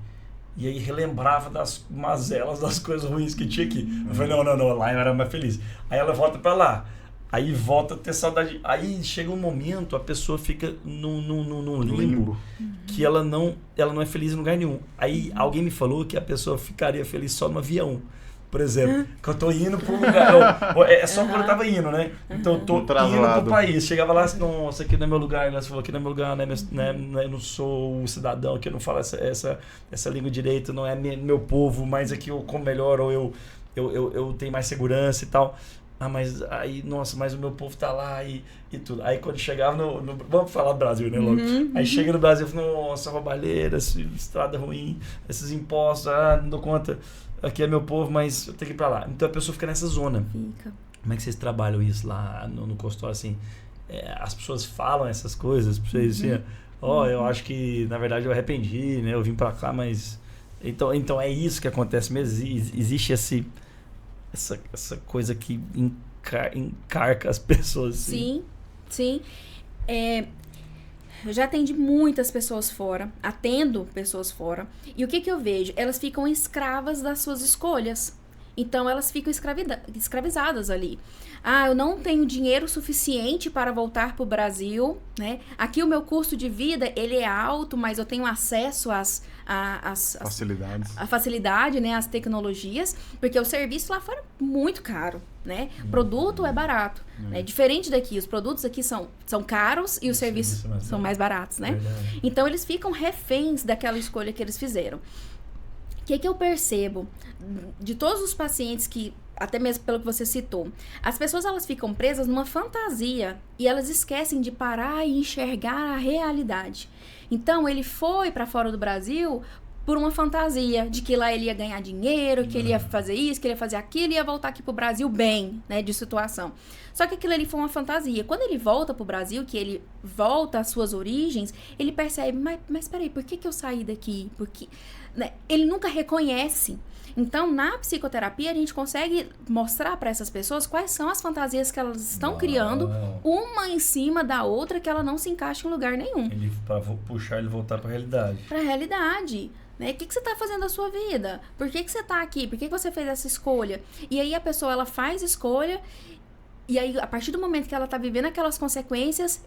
e aí relembrava das mazelas, das coisas ruins que tinha aqui. Eu falei, não, lá eu era mais feliz. Aí ela volta pra lá. Aí volta a ter saudade. Aí chega um momento, a pessoa fica num limbo que ela não é feliz em lugar nenhum. Aí alguém me falou que a pessoa ficaria feliz só no avião. Por exemplo, que eu tô indo pro lugar. É só quando eu tava indo, né? Então eu tô indo pro país. Chegava lá assim, nossa, aqui não é meu lugar. Você falou, aqui não é meu lugar, né? Eu não sou um cidadão, que eu não falo essa língua direito, não é meu povo, mas aqui eu como melhor, ou eu tenho mais segurança e tal. Mas aí, nossa, mas o meu povo tá lá e tudo. Aí quando chegava vamos falar do Brasil, né, logo? Aí chega no Brasil, eu falo, nossa, roubalheira, estrada ruim, esses impostos, não dou conta. Aqui é meu povo, mas eu tenho que ir pra lá. Então a pessoa fica nessa zona. Fica. Como é que vocês trabalham isso lá no consultório, assim? As pessoas falam essas coisas pra vocês, assim, eu acho que, na verdade, eu arrependi, né? Eu vim pra cá, mas... Então é isso que acontece mesmo. Existe essa coisa que encarca as pessoas, assim. Sim. Eu já atendi muitas pessoas fora, atendo pessoas fora, e o que eu vejo? Elas ficam escravas das suas escolhas. Então, elas ficam escravizadas ali. Eu não tenho dinheiro suficiente para voltar para o Brasil, né? Aqui o meu custo de vida, ele é alto, mas eu tenho acesso às facilidades. A facilidade, né? As tecnologias, porque o serviço lá fora é muito caro, né? Produto é barato, né? Diferente daqui, os produtos aqui são caros e os serviços são mais baratos, né? Verdade. Então, eles ficam reféns daquela escolha que eles fizeram. O que eu percebo de todos os pacientes que, até mesmo pelo que você citou, as pessoas elas ficam presas numa fantasia e elas esquecem de parar e enxergar a realidade. Então, ele foi para fora do Brasil por uma fantasia de que lá ele ia ganhar dinheiro, que ele ia fazer isso, que ele ia fazer aquilo e ia voltar aqui pro Brasil bem, né, de situação. Só que aquilo ali foi uma fantasia. Quando ele volta pro Brasil, que ele volta às suas origens, ele percebe, mas peraí, por que eu saí daqui? Porque, né, ele nunca reconhece. Então, na psicoterapia, a gente consegue mostrar para essas pessoas quais são as fantasias que elas estão criando, uma em cima da outra, que ela não se encaixa em lugar nenhum. Para puxar ele voltar para a realidade. Para a realidade. Né? O que você está fazendo da sua vida? Por que você está aqui? Por que você fez essa escolha? E aí a pessoa ela faz escolha, e aí a partir do momento que ela está vivendo aquelas consequências,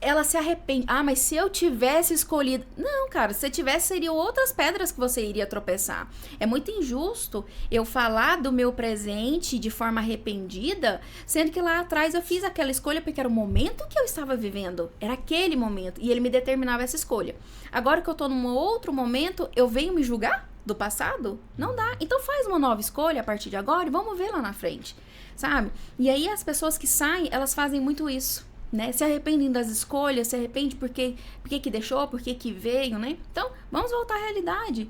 ela se arrepende. Mas se eu tivesse escolhido... Não, cara, se você tivesse, seriam outras pedras que você iria tropeçar. É muito injusto eu falar do meu presente de forma arrependida, sendo que lá atrás eu fiz aquela escolha porque era o momento que eu estava vivendo. Era aquele momento. E ele me determinava essa escolha. Agora que eu tô num outro momento, eu venho me julgar? do passado? Não dá. Então faz uma nova escolha a partir de agora e vamos ver lá na frente, sabe? E aí as pessoas que saem, elas fazem muito isso, né? Se arrependem das escolhas, se arrependem porque que deixou, porque que veio, né? Então, vamos voltar à realidade.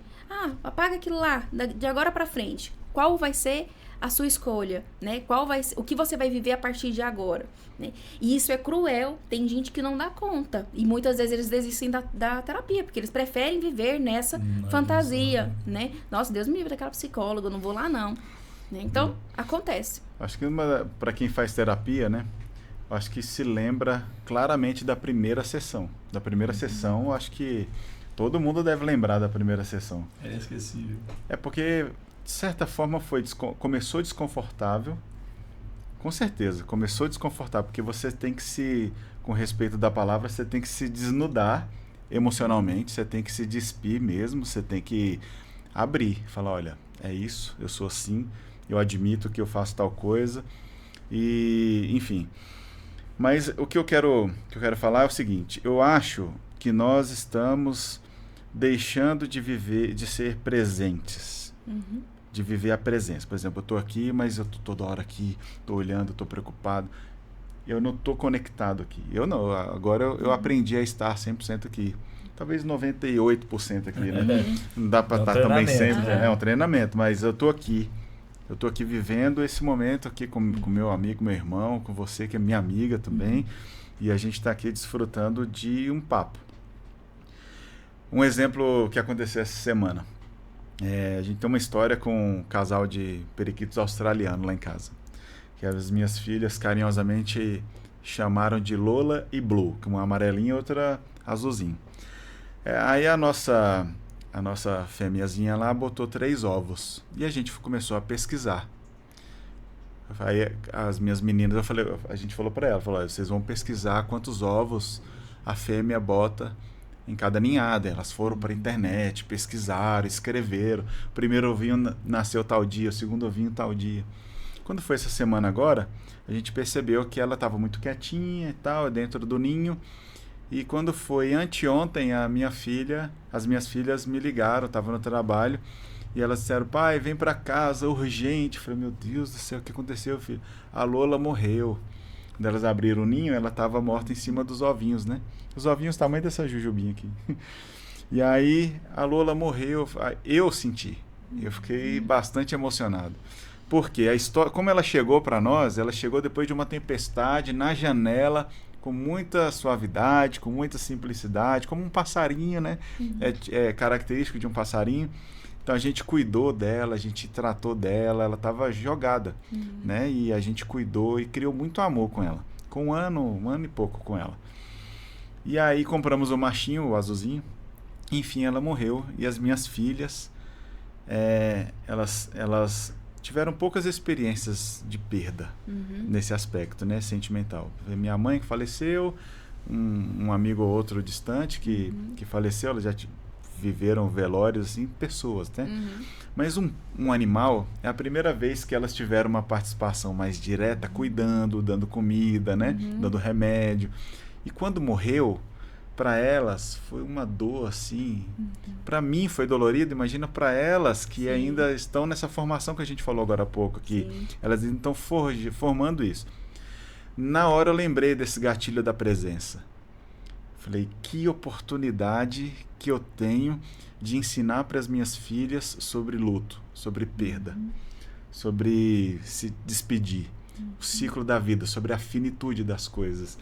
Apaga aquilo lá, de agora pra frente. Qual vai ser a sua escolha, né? Qual vai ser, o que você vai viver a partir de agora, né? E isso é cruel, tem gente que não dá conta. E muitas vezes eles desistem da terapia, porque eles preferem viver nessa fantasia, né? Nossa, Deus me livre daquela psicóloga, eu não vou lá não. Né? Então, acontece. Acho que para quem faz terapia, né? Acho que se lembra claramente da primeira sessão. Da primeira sessão, acho que todo mundo deve lembrar da primeira sessão. É inesquecível. É porque, de certa forma, começou desconfortável. Com certeza, começou desconfortável, porque você tem que com respeito da palavra, você tem que se desnudar emocionalmente, você tem que se despir mesmo, você tem que abrir, falar, olha, é isso, eu sou assim, eu admito que eu faço tal coisa, e, enfim. Mas o que eu quero falar é o seguinte, eu acho que nós estamos deixando de viver, de ser presentes. De viver a presença. Por exemplo, eu estou aqui, mas eu estou toda hora aqui, estou olhando, estou preocupado. Eu não estou conectado aqui. Eu não, agora eu aprendi a estar 100% aqui. Talvez 98% aqui, né? Não dá para estar também sempre. É um treinamento, mas eu estou aqui. Eu estou aqui vivendo esse momento aqui com meu amigo, meu irmão, com você, que é minha amiga também. E a gente está aqui desfrutando de um papo. Um exemplo que aconteceu essa semana. A gente tem uma história com um casal de periquitos australianos lá em casa. Que as minhas filhas carinhosamente chamaram de Lola e Blue. Uma amarelinha e outra azulzinha. Aí a nossa fêmeazinha lá botou 3 ovos. E a gente começou a pesquisar. Aí as minhas meninas, a gente falou para elas, vocês vão pesquisar quantos ovos a fêmea bota em cada ninhada. Elas foram para a internet, pesquisaram, escreveram. O primeiro ovinho nasceu tal dia, o segundo ovinho tal dia. Quando foi essa semana agora, a gente percebeu que ela estava muito quietinha e tal, dentro do ninho. E quando foi anteontem, as minhas filhas me ligaram, estavam no trabalho, e elas disseram, pai, vem para casa, urgente. Eu falei, meu Deus do céu, o que aconteceu, filho? A Lola morreu. Quando elas abriram o ninho, ela estava morta em cima dos ovinhos, né? Os ovinhos tamanho dessa jujubinha aqui. E aí, a Lola morreu, eu senti. Eu fiquei bastante emocionado. Porque a história, como ela chegou para nós, ela chegou depois de uma tempestade na janela, com muita suavidade, com muita simplicidade, como um passarinho, né? É característico de um passarinho. Então a gente cuidou dela, a gente tratou dela, ela estava jogada, né? E a gente cuidou e criou muito amor com ela. Com um ano e pouco com ela. E aí compramos o machinho, o azulzinho. Enfim, ela morreu. E as minhas filhas, elas tiveram poucas experiências de perda nesse aspecto, né? Sentimental. Minha mãe que faleceu, um amigo ou outro distante que faleceu, elas já viveram velórios, assim, pessoas, né? Mas um animal, é a primeira vez que elas tiveram uma participação mais direta, cuidando, dando comida, né? Dando remédio. E quando morreu, para elas foi uma dor, assim. Para mim foi dolorido, imagina para elas que ainda estão nessa formação que a gente falou agora há pouco, que elas estão formando isso. Na hora eu lembrei desse gatilho da presença. Falei, que oportunidade que eu tenho de ensinar para as minhas filhas sobre luto, sobre perda, sobre se despedir, o ciclo da vida, sobre a finitude das coisas.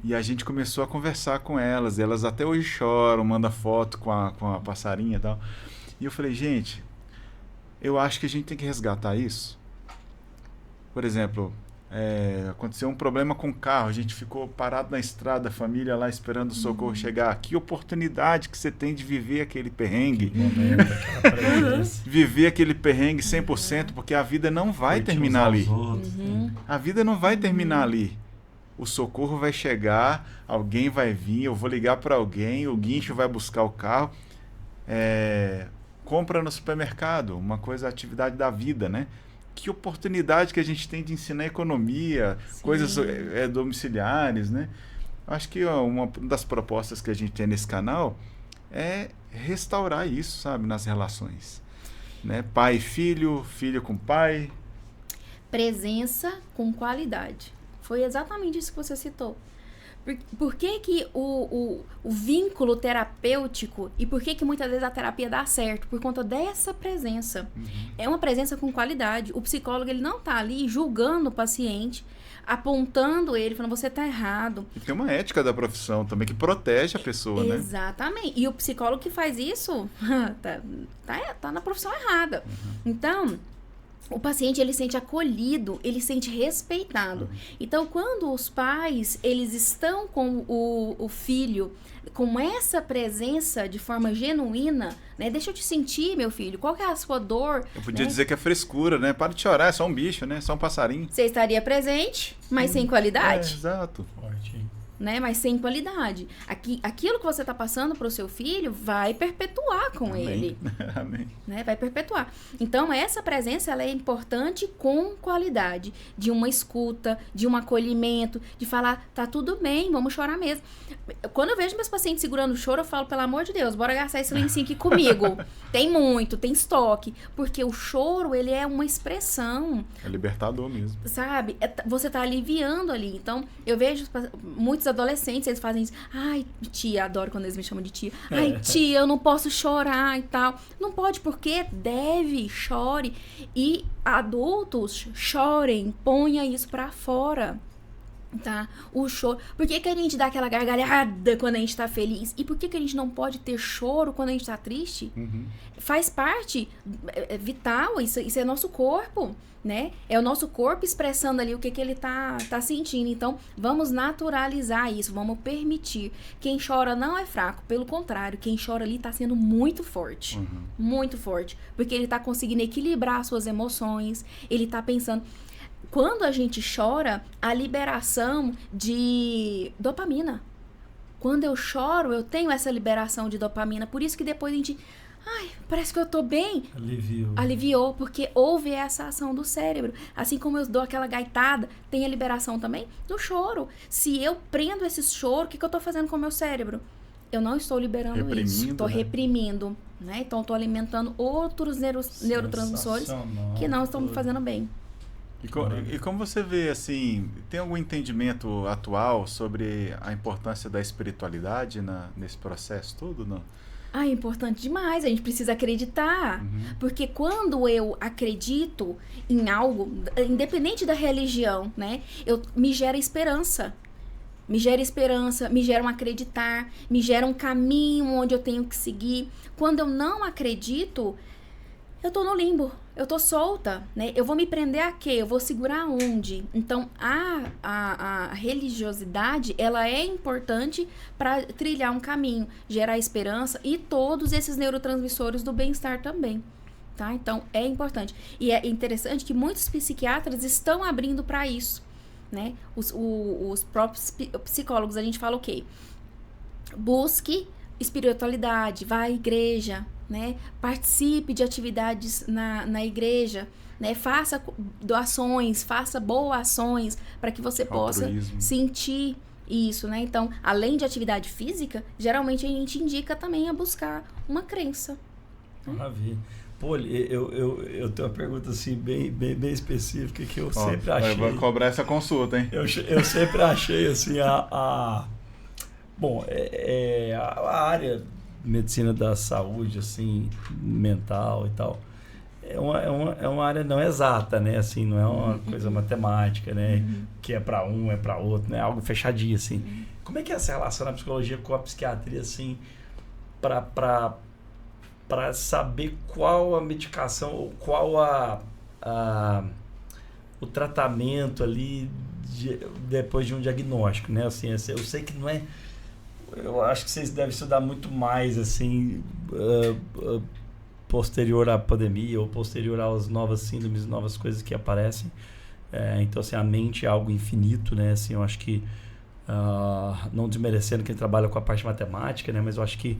E a gente começou a conversar com elas, elas até hoje choram, mandam foto com a passarinha e tal. E eu falei, gente, eu acho que a gente tem que resgatar isso. Por exemplo, aconteceu um problema com o carro, a gente ficou parado na estrada, a família lá esperando o socorro chegar. Que oportunidade que você tem de viver aquele perrengue. Viver aquele perrengue 100%, porque a vida não vai terminar ali. A vida não vai terminar ali. O socorro vai chegar, alguém vai vir, eu vou ligar para alguém, o guincho vai buscar o carro. Compra no supermercado, uma coisa, atividade da vida, né? Que oportunidade que a gente tem de ensinar economia, coisas domiciliares, né? Acho que uma das propostas que a gente tem nesse canal é restaurar isso, sabe, nas relações. né? Pai e filho, filho com pai. Presença com qualidade. Foi exatamente isso que você citou. Por que que o vínculo terapêutico e por que que muitas vezes a terapia dá certo? Por conta dessa presença. É uma presença com qualidade. O psicólogo, ele não tá ali julgando o paciente, apontando ele, falando, você tá errado. E tem uma ética da profissão também que protege a pessoa, né? Exatamente. E o psicólogo que faz isso tá na profissão errada. Então, o paciente, ele sente acolhido, ele sente respeitado. Então, quando os pais, eles estão com o filho, com essa presença de forma genuína, né? Deixa eu te sentir, meu filho, qual que é a sua dor? Eu podia dizer que é frescura, né? Para de chorar, é só um bicho, né? Só um passarinho. Você estaria presente, mas sem qualidade. Exato. Forte, hein? Né? Mas sem qualidade. Aquilo que você está passando para o seu filho vai perpetuar com Amém. ele. Amém. Né? Vai perpetuar. Então, essa presença, ela é importante com qualidade. De uma escuta, de um acolhimento, de falar, tá tudo bem, vamos chorar mesmo. Quando eu vejo meus pacientes segurando o choro, eu falo, pelo amor de Deus, bora gastar esse lencinho aqui comigo. Tem muito, tem estoque. Porque o choro, ele é uma expressão. É libertador mesmo. Sabe? Você tá aliviando ali. Então, eu vejo muitos adolescentes, eles fazem isso. Ai, tia, adoro quando eles me chamam de tia. Ai, tia, eu não posso chorar e tal. Não pode, porque deve, chore. E adultos, chorem, ponha isso pra fora. Tá? O choro. Por que que a gente dá aquela gargalhada quando a gente tá feliz? E por que que a gente não pode ter choro quando a gente tá triste? Faz parte, é vital, isso é nosso corpo, né? É o nosso corpo expressando ali o que que ele tá sentindo. Então, vamos naturalizar isso, vamos permitir. Quem chora não é fraco, pelo contrário, quem chora ali tá sendo muito forte. Muito forte. Porque ele tá conseguindo equilibrar suas emoções, ele tá pensando... Quando a gente chora, a liberação de dopamina. Quando eu choro, eu tenho essa liberação de dopamina. Por isso que depois a gente... Ai, parece que eu tô bem. Aliviou, porque houve essa ação do cérebro. Assim como eu dou aquela gaitada, tem a liberação também do choro. Se eu prendo esse choro, o que eu tô fazendo com o meu cérebro? Eu não estou liberando isso. Estou reprimindo. Né? Então, estou alimentando outros neurotransmissores que não estão me fazendo bem. E como você vê, assim, tem algum entendimento atual sobre a importância da espiritualidade nesse processo todo, não? É importante demais, a gente precisa acreditar. Porque quando eu acredito em algo, independente da religião, né? Me gera esperança. Me gera um acreditar, me gera um caminho onde eu tenho que seguir. Quando eu não acredito, eu tô no limbo, eu tô solta, né? Eu vou me prender a quê? Eu vou segurar onde? Então, a religiosidade, ela é importante para trilhar um caminho, gerar esperança e todos esses neurotransmissores do bem-estar também, tá? Então, é importante. E é interessante que muitos psiquiatras estão abrindo para isso, né? Os próprios psicólogos, a gente fala o quê? Busque espiritualidade, vá à igreja, né? Participe de atividades na igreja, né? Faça doações, faça boas ações para que você possa sentir isso, né? Então, além de atividade física, geralmente a gente indica também a buscar uma crença. Maravilha. Pô, eu tenho uma pergunta assim bem específica que eu sempre achei. Vai cobrar essa consulta, hein? Eu sempre achei assim Bom, a área de medicina da saúde, assim, mental e tal, é uma área não exata, né? Assim, não é uma coisa matemática, né? Que é para um, é para outro, né? Algo fechadinho, assim. Como é que é essa relação da psicologia com a psiquiatria, assim, para saber qual a medicação, qual o tratamento ali depois de um diagnóstico, né? Assim, eu sei que não é... Eu acho que vocês devem estudar muito mais, assim, posterior à pandemia ou posterior às novas síndromes, novas coisas que aparecem. Então, assim, a mente é algo infinito, né? Assim, eu acho que, não desmerecendo quem trabalha com a parte matemática, né? Mas eu acho que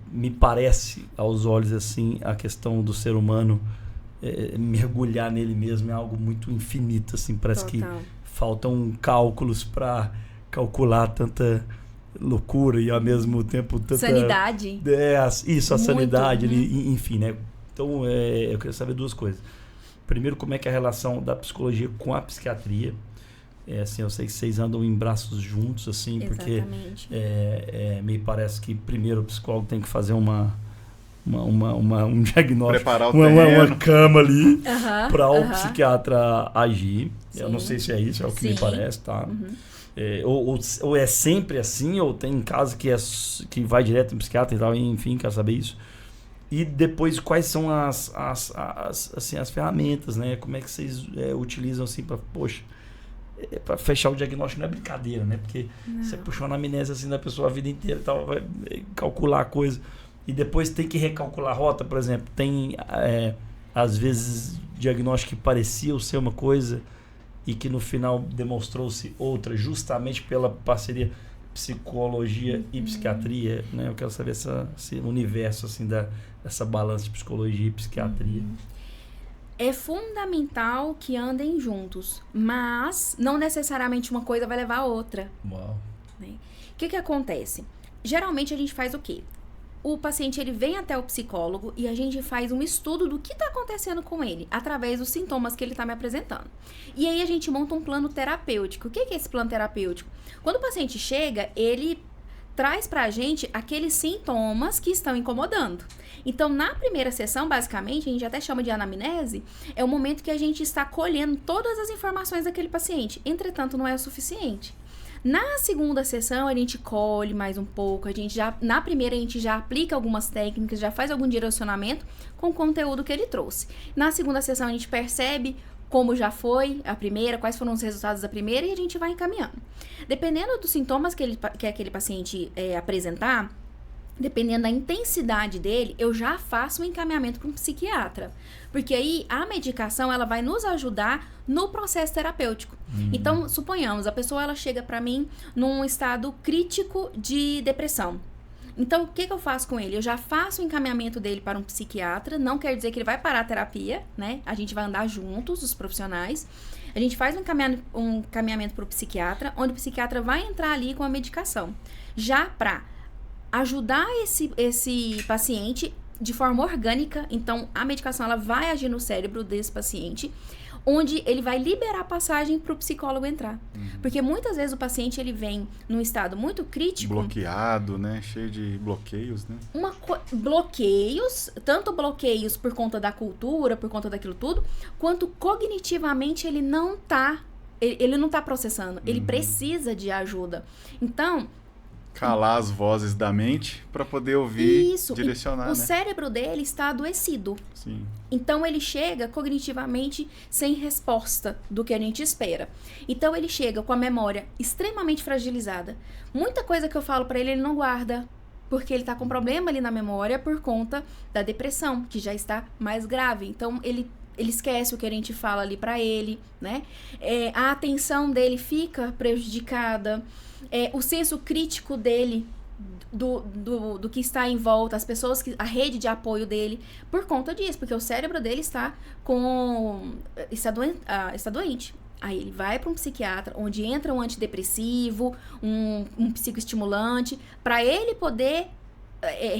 me parece, aos olhos, assim, a questão do ser humano mergulhar nele mesmo é algo muito infinito, assim. Parece que faltam cálculos para calcular tanta loucura e ao mesmo tempo tanta... Sanidade. A sanidade, enfim, né? Então, eu queria saber duas coisas. Primeiro, como é que é a relação da psicologia com a psiquiatria? Assim, eu sei que vocês andam em braços juntos, assim, Exatamente. porque me parece que primeiro o psicólogo tem que fazer um diagnóstico, Preparar o uma cama ali Aham, para o aham. psiquiatra agir. Eu não Sim. sei se é isso, é o que me Sim. parece, tá? Uhum. Ou é sempre assim, ou tem casos que vai direto no psiquiatra e tal, enfim, quero saber isso. E depois, quais são assim, as ferramentas, né? Como é que vocês utilizam assim para, poxa, para fechar o diagnóstico não é brincadeira, né? Porque você puxou uma anamnese assim da pessoa a vida inteira e tal, vai calcular a coisa. E depois tem que recalcular a rota, por exemplo. Tem, às vezes, diagnóstico que parecia ser uma coisa e que no final demonstrou-se outra, justamente pela parceria psicologia e psiquiatria, né? Eu quero saber esse universo assim dessa balança de psicologia e psiquiatria. É fundamental que andem juntos, mas não necessariamente uma coisa vai levar a outra. Uau. Né? O que acontece? Geralmente a gente faz o quê? O paciente ele vem até o psicólogo e a gente faz um estudo do que está acontecendo com ele, através dos sintomas que ele está me apresentando. E aí a gente monta um plano terapêutico. O que é esse plano terapêutico? Quando o paciente chega, ele traz pra gente aqueles sintomas que estão incomodando. Então, na primeira sessão, basicamente, a gente até chama de anamnese, é o momento que a gente está colhendo todas as informações daquele paciente. Entretanto, não é o suficiente. Na segunda sessão, a gente colhe mais um pouco, na primeira a gente já aplica algumas técnicas, já faz algum direcionamento com o conteúdo que ele trouxe. Na segunda sessão, a gente percebe como já foi a primeira, quais foram os resultados da primeira, e a gente vai encaminhando. Dependendo dos sintomas que aquele paciente apresentar, dependendo da intensidade dele, eu já faço um encaminhamento para um psiquiatra. Porque aí a medicação ela vai nos ajudar no processo terapêutico. Então, suponhamos, a pessoa ela chega para mim num estado crítico de depressão. Então, o que eu faço com ele? Eu já faço o encaminhamento dele para um psiquiatra, não quer dizer que ele vai parar a terapia, né? A gente vai andar juntos, os profissionais. A gente faz um encaminhamento para o psiquiatra, onde o psiquiatra vai entrar ali com a medicação. Já para ajudar esse paciente de forma orgânica, então a medicação ela vai agir no cérebro desse paciente, onde ele vai liberar a passagem para o psicólogo entrar. Porque muitas vezes o paciente ele vem num estado muito crítico. Bloqueado, né? Cheio de bloqueios, né? Bloqueios, tanto bloqueios por conta da cultura, por conta daquilo tudo, quanto cognitivamente ele não tá processando. Ele precisa de ajuda. Então, calar as vozes da mente para poder ouvir, direcionar, o cérebro dele está adoecido. Sim. Então, ele chega cognitivamente sem resposta do que a gente espera. Então, ele chega com a memória extremamente fragilizada. Muita coisa que eu falo para ele não guarda, porque ele está com problema ali na memória por conta da depressão, que já está mais grave. Então, ele esquece o que a gente fala ali para ele, né? A atenção dele fica prejudicada. O senso crítico dele, do que está em volta, as pessoas, a rede de apoio dele, por conta disso, porque o cérebro dele está doente. Aí ele vai para um psiquiatra, onde entra um antidepressivo, um psicoestimulante, para ele poder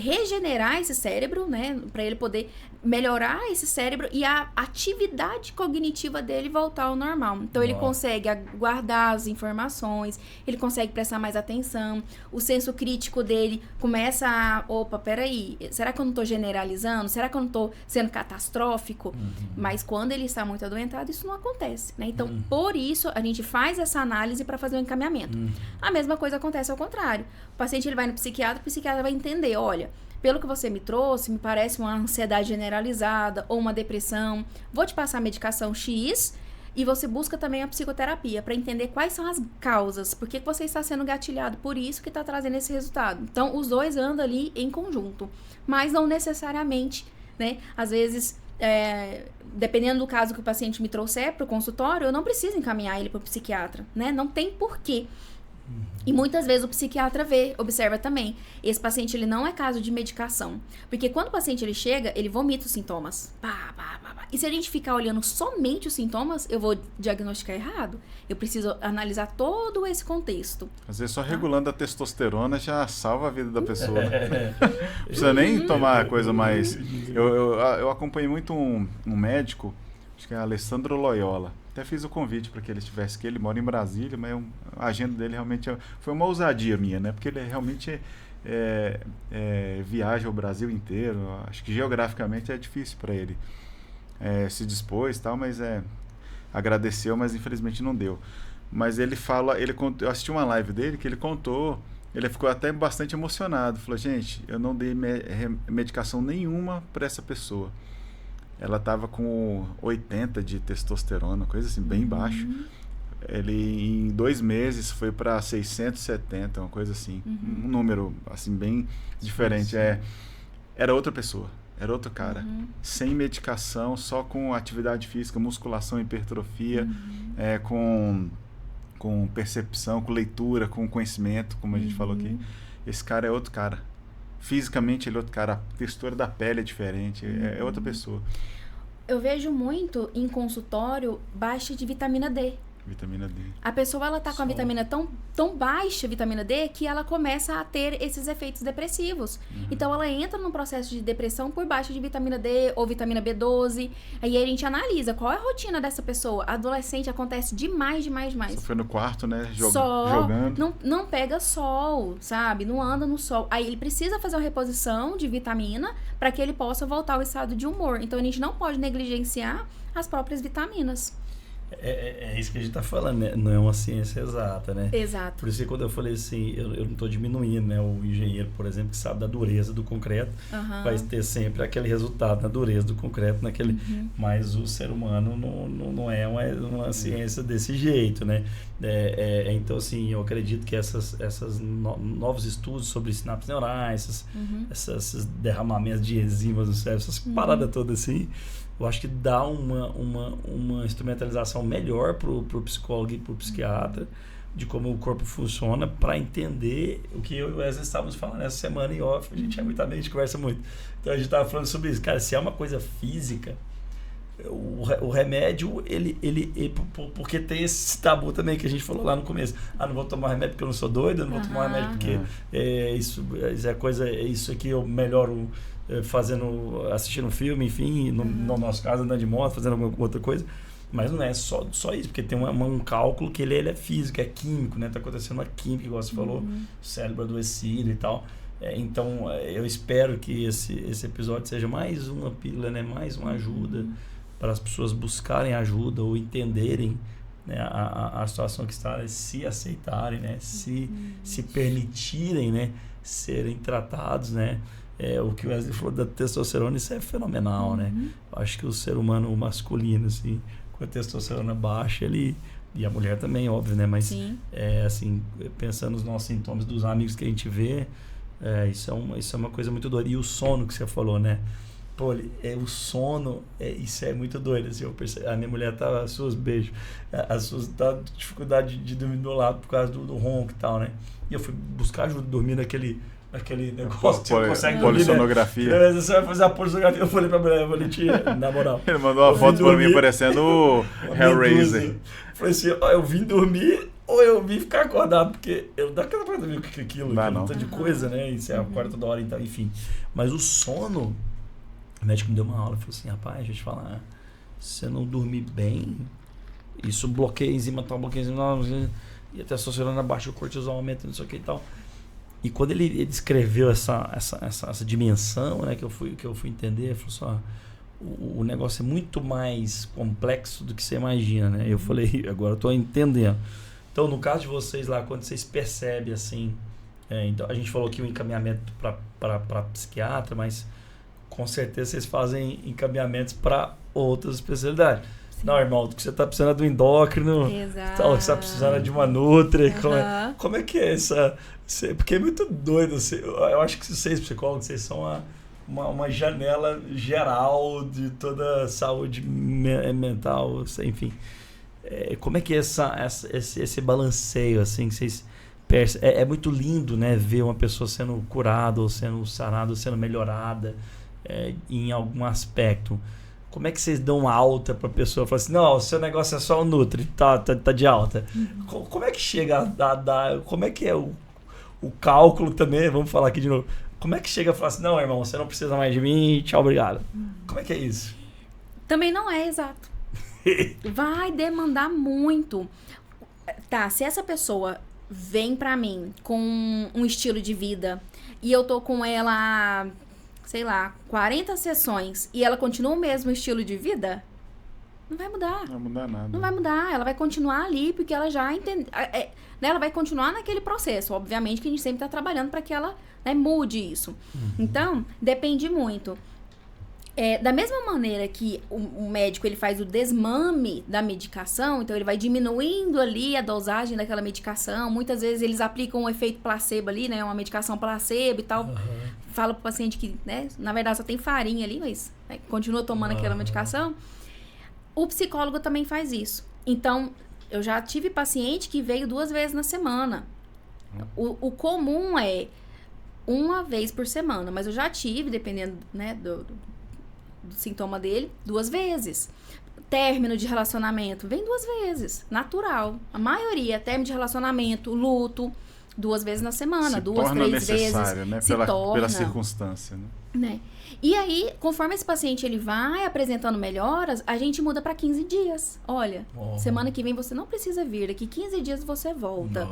regenerar esse cérebro, né? Para ele poder melhorar esse cérebro e a atividade cognitiva dele voltar ao normal. Então, ele consegue guardar as informações, ele consegue prestar mais atenção, o senso crítico dele começa a... Opa, peraí, será que eu não estou generalizando? Será que eu não estou sendo catastrófico? Mas quando ele está muito adoentado, isso não acontece, né? Então, por isso, a gente faz essa análise para fazer o encaminhamento. A mesma coisa acontece ao contrário. O paciente ele vai no psiquiatra, o psiquiatra vai entender, olha, pelo que você me trouxe, me parece uma ansiedade generalizada ou uma depressão. Vou te passar a medicação X e você busca também a psicoterapia para entender quais são as causas, por que você está sendo gatilhado por isso que está trazendo esse resultado. Então, os dois andam ali em conjunto, mas não necessariamente, né? Às vezes, dependendo do caso que o paciente me trouxer para o consultório, eu não preciso encaminhar ele para o psiquiatra, né? Não tem porquê. E muitas vezes o psiquiatra observa também. Esse paciente, ele não é caso de medicação. Porque quando o paciente ele chega, ele vomita os sintomas. Pá, pá, pá, pá. E se a gente ficar olhando somente os sintomas, eu vou diagnosticar errado. Eu preciso analisar todo esse contexto. Às vezes só regulando a testosterona já salva a vida da pessoa. Né? Não precisa nem tomar coisa mais... Eu acompanhei muito um médico, acho que é Alessandro Loyola. Até fiz o convite para que ele estivesse aqui. Ele mora em Brasília, mas a agenda dele realmente foi uma ousadia minha, né? Porque ele realmente viaja o Brasil inteiro. Acho que geograficamente é difícil para ele. Se dispôs e tal, mas agradeceu, mas infelizmente não deu. Mas ele fala, eu assisti uma live dele que ele contou, ele ficou até bastante emocionado. Falou, gente, eu não dei medicação nenhuma para essa pessoa. Ela estava com 80 de testosterona, coisa assim, bem baixo. Ele, em 2 meses, foi para 670, uma coisa assim. Um número, assim, bem diferente. Era outra pessoa, era outro cara. Sem medicação, só com atividade física, musculação, hipertrofia, com percepção, com leitura, com conhecimento, como a gente falou aqui. Esse cara é outro cara. Fisicamente ele é outro cara, a textura da pele é diferente, é outra pessoa. Eu vejo muito em consultório baixa de vitamina D. Vitamina D. A pessoa, ela tá com a vitamina tão baixa, vitamina D, que ela começa a ter esses efeitos depressivos. Então, ela entra num processo de depressão por baixa de vitamina D ou vitamina B12. Aí a gente analisa qual é a rotina dessa pessoa. Adolescente acontece demais. Só foi no quarto, né? Jogando. Não pega sol, sabe? Não anda no sol. Aí ele precisa fazer uma reposição de vitamina para que ele possa voltar ao estado de humor. Então, a gente não pode negligenciar as próprias vitaminas. É isso que a gente está falando, né? Não é uma ciência exata, né? Exato. Por isso que quando eu falei assim, eu não estou diminuindo, né? O engenheiro, por exemplo, que sabe da dureza do concreto, vai ter sempre aquele resultado na dureza do concreto, naquele. Mas o ser humano não é uma ciência desse jeito, né? Então, assim, eu acredito que essas novos estudos sobre sinapses neurais, esses derramamentos de enzimas do cérebro, essas paradas todas assim, eu acho que dá uma instrumentalização melhor pro psicólogo e pro psiquiatra de como o corpo funciona, para entender o que eu e o Wesley estávamos falando essa semana em off. A gente a gente conversa muito. Então a gente estava falando sobre isso. Cara, se é uma coisa física, o remédio, ele porque tem esse tabu também que a gente falou lá no começo. Não vou tomar remédio porque eu não sou doido, eu não vou tomar remédio porque isso é coisa, isso aqui eu melhoro assistindo um filme, enfim, no nosso caso andando de moto, fazendo alguma outra coisa. Mas não é só isso, porque tem um cálculo que ele é físico, é químico, né? Tá acontecendo uma química, igual você falou, cérebro adoecido e tal. Então, eu espero que esse episódio seja mais uma pílula, né? Mais uma ajuda para as pessoas buscarem ajuda ou entenderem, né, a situação que está, se aceitarem, né? Se permitirem, né, serem tratados, né? O que o Wesley falou da testosterona, isso é fenomenal, né? Eu acho que o ser humano, o masculino, assim, com a testosterona baixa, e a mulher também, óbvio, né? Mas, assim, pensando nos nossos sintomas dos amigos que a gente vê, isso é uma coisa muito doida. E o sono que você falou, né? Pô, o sono, isso é muito doido, assim, eu percebo, a minha mulher tá, beijos, a Suzy tá com dificuldade de dormir do meu lado por causa do ronco e tal, né? E eu fui buscar ajuda, dormir naquele negócio que você consegue dormir, polissonografia. Né? Você vai fazer a polissonografia. Eu falei pra mulher, tia, na moral. Ele mandou uma foto pra mim parecendo o Hellraiser. Falei assim, eu vim dormir ou eu vim ficar acordado, porque eu dá aquela pra dormir com aquilo, tanto de coisa, né? E você acorda toda hora, então, enfim. Mas o sono, o médico me deu uma aula, falou assim, rapaz, deixa eu te falar, se você não dormir bem, isso bloqueia a enzima tal, e a testosterona baixa, o cortisol aumenta, não sei o que e tal. E quando ele descreveu essa dimensão, né, que eu fui entender, ele falou assim, o negócio é muito mais complexo do que você imagina, né? Eu falei, agora eu estou entendendo. Então, no caso de vocês lá, quando vocês percebem assim, então a gente falou aqui o encaminhamento para psiquiatra, mas com certeza vocês fazem encaminhamentos para outras especialidades. Sim. Não, irmão, que você está precisando do endócrino, tal, que você está precisando de uma nutri. Como é que é essa... Porque é muito doido. Eu acho que vocês, psicólogos, vocês são uma janela geral de toda a saúde mental, enfim. Como é que é esse balanceio, assim, que vocês É muito lindo, né, ver uma pessoa sendo curada, ou sendo sarada, ou sendo melhorada em algum aspecto. Como é que vocês dão alta pra pessoa? Fala assim, não, o seu negócio é só o Nutri, tá de alta. Como é que chega como é que é o cálculo também? Vamos falar aqui de novo. Como é que chega a falar assim, não, irmão, você não precisa mais de mim, tchau, obrigado. Como é que é isso? Também não é exato. Vai demandar muito. Tá, se essa pessoa vem pra mim com um estilo de vida e eu tô com ela, sei lá, 40 sessões e ela continua o mesmo estilo de vida, não vai mudar. Não vai mudar nada. Não vai mudar, ela vai continuar ali porque ela já entende, né, ela vai continuar naquele processo. Obviamente que a gente sempre tá trabalhando para que ela, né, mude isso. Então, depende muito. Da mesma maneira que o médico ele faz o desmame da medicação, então ele vai diminuindo ali a dosagem daquela medicação. Muitas vezes eles aplicam um efeito placebo ali, né? Uma medicação placebo e tal. Fala pro paciente que, né, na verdade só tem farinha ali, mas né, continua tomando aquela medicação. O psicólogo também faz isso. Então, eu já tive paciente que veio 2 vezes na semana. O comum é 1 vez por semana, mas eu já tive, dependendo, né, do sintoma dele, 2 vezes. Término de relacionamento, vem 2 vezes, natural. A maioria, término de relacionamento, luto, 2 vezes na semana, 2, 3 vezes. Né? Se torna, pela circunstância, né? E aí, conforme esse paciente ele vai apresentando melhoras, a gente muda para 15 dias. Olha, semana que vem você não precisa vir, daqui 15 dias você volta.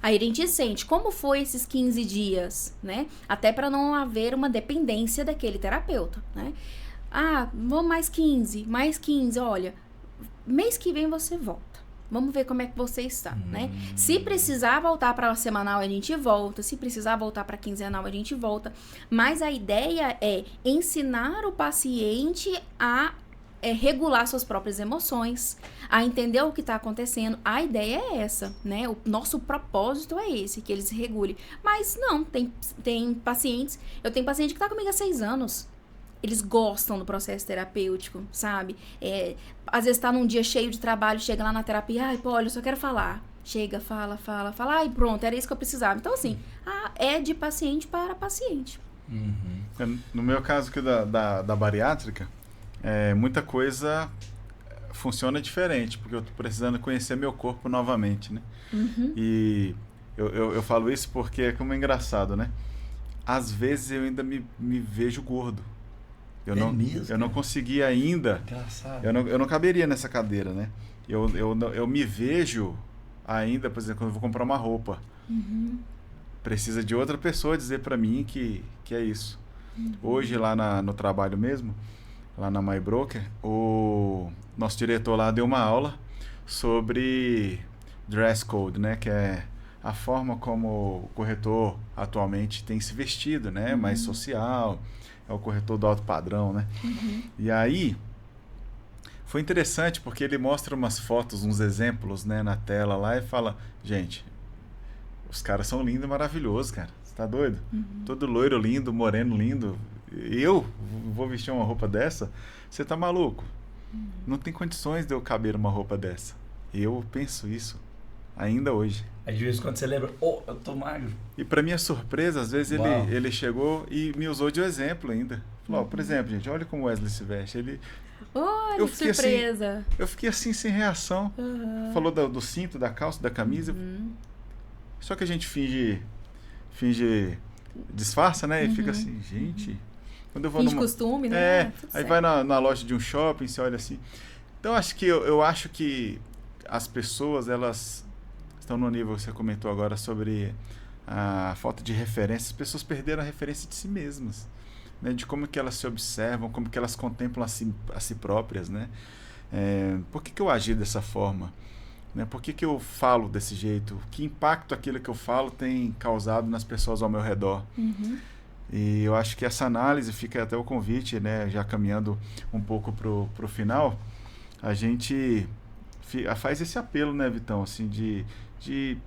Aí a gente sente como foi esses 15 dias, né? Até para não haver uma dependência daquele terapeuta, né? Ah, vamos mais 15, olha, mês que vem você volta. Vamos ver como é que você está, né? Se precisar voltar para a semanal, a gente volta. Se precisar voltar para a quinzenal, a gente volta. Mas a ideia é ensinar o paciente a regular suas próprias emoções, a entender o que está acontecendo. A ideia é essa, né? O nosso propósito é esse, que eles regulem. Mas não, tem pacientes... Eu tenho paciente que está comigo há 6 anos. Eles gostam do processo terapêutico, sabe? Às vezes tá num dia cheio de trabalho, chega lá na terapia, ai, pô, olha, eu só quero falar. Chega, fala, ai, pronto, era isso que eu precisava. Então, assim, é de paciente para paciente. No meu caso aqui da bariátrica, muita coisa funciona diferente, porque eu tô precisando conhecer meu corpo novamente, né? E eu falo isso porque como é engraçado, né? Às vezes eu ainda me vejo gordo. Eu não consegui ainda. Engraçado. Eu não caberia nessa cadeira, né? Eu me vejo ainda, por exemplo, quando eu vou comprar uma roupa. Precisa de outra pessoa dizer pra mim que é isso. Hoje, lá no trabalho mesmo, lá na MyBroker, o nosso diretor lá deu uma aula sobre dress code, né? Que é a forma como o corretor atualmente tem se vestido, né? Mais social. É o corretor do alto padrão, né? E aí, foi interessante porque ele mostra umas fotos, uns exemplos, né, na tela lá e fala, gente, os caras são lindos e maravilhosos, cara. Você tá doido? Todo loiro lindo, moreno lindo. Eu vou vestir uma roupa dessa? Você tá maluco? Não tem condições de eu caber uma roupa dessa. Eu penso isso ainda hoje. Aí de vez em quando você lembra, eu tô magro. E para minha surpresa, às vezes ele chegou e me usou de exemplo ainda. Falou, por exemplo, gente, olha como o Wesley se veste. Olha, que surpresa. Eu fiquei assim, sem reação. Falou do cinto, da calça, da camisa. Só que a gente finge, disfarça, né? E fica assim, gente... Quando eu vou finge costume, né? Aí vai na loja de um shopping, você olha assim. Então, eu acho que as pessoas, elas... estão no nível que você comentou agora sobre a falta de referência. As pessoas perderam a referência de si mesmas, né? De como que elas se observam, como que elas contemplam a si próprias, né? Por que eu agi dessa forma? Né? Por que eu falo desse jeito? Que impacto aquilo que eu falo tem causado nas pessoas ao meu redor? E eu acho que essa análise, fica até o convite, né? Já caminhando um pouco pro final, a gente faz esse apelo, né, Vitão? Assim, de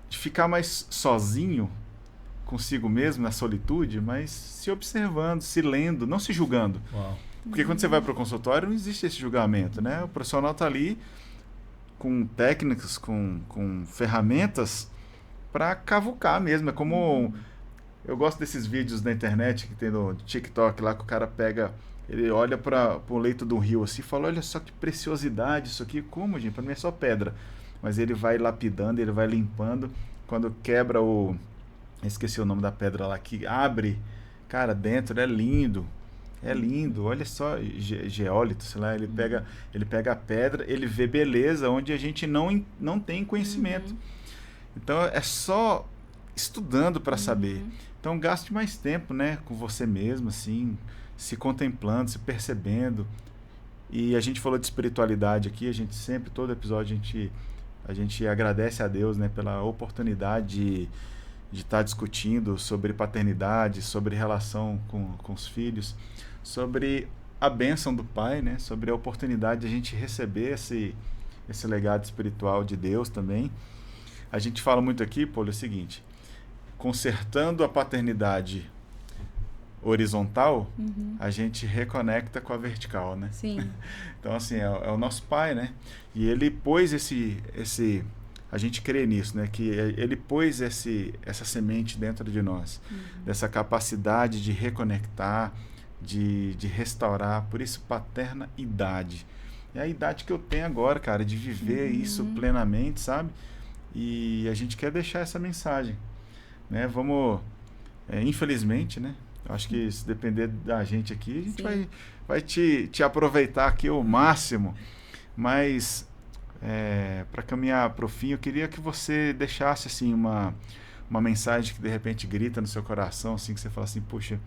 ficar mais sozinho consigo mesmo, na solitude, mas se observando, se lendo, não se julgando. Porque quando você vai para o consultório, não existe esse julgamento, né? O profissional está ali com técnicas, com ferramentas para cavucar mesmo. É como... Eu gosto desses vídeos na internet que tem no TikTok lá, que o cara pega... Ele olha para o leito do rio assim e fala, olha só que preciosidade isso aqui. Como, gente? Para mim é só pedra. Mas ele vai lapidando, ele vai limpando. Quando quebra o... Esqueci o nome da pedra lá, que abre. Cara, dentro é lindo. É lindo. Olha só, geólito, sei lá. Ele pega a pedra, ele vê beleza onde a gente não tem conhecimento. Então é só estudando para saber. Então gaste mais tempo, né, com você mesmo, assim, se contemplando, se percebendo. E a gente falou de espiritualidade aqui, a gente sempre, todo episódio, a gente agradece a Deus, né, pela oportunidade de estar discutindo sobre paternidade, sobre relação com os filhos, sobre a bênção do Pai, né, sobre a oportunidade de a gente receber esse legado espiritual de Deus também. A gente fala muito aqui, Paulo, é o seguinte, consertando a paternidade horizontal, a gente reconecta com a vertical, né? Sim. Então, assim, é o nosso Pai, né? E ele pôs a gente crê nisso, né? Que ele pôs essa semente dentro de nós, dessa capacidade de reconectar, de restaurar, por isso paterna idade. É a idade que eu tenho agora, cara, de viver isso plenamente, sabe? E a gente quer deixar essa mensagem, né? Vamos, infelizmente, né? Eu acho que se depender da gente aqui, a gente vai te aproveitar aqui o máximo, mas para caminhar para o fim, eu queria que você deixasse assim uma mensagem que de repente grita no seu coração, assim, que você fala assim, puxa,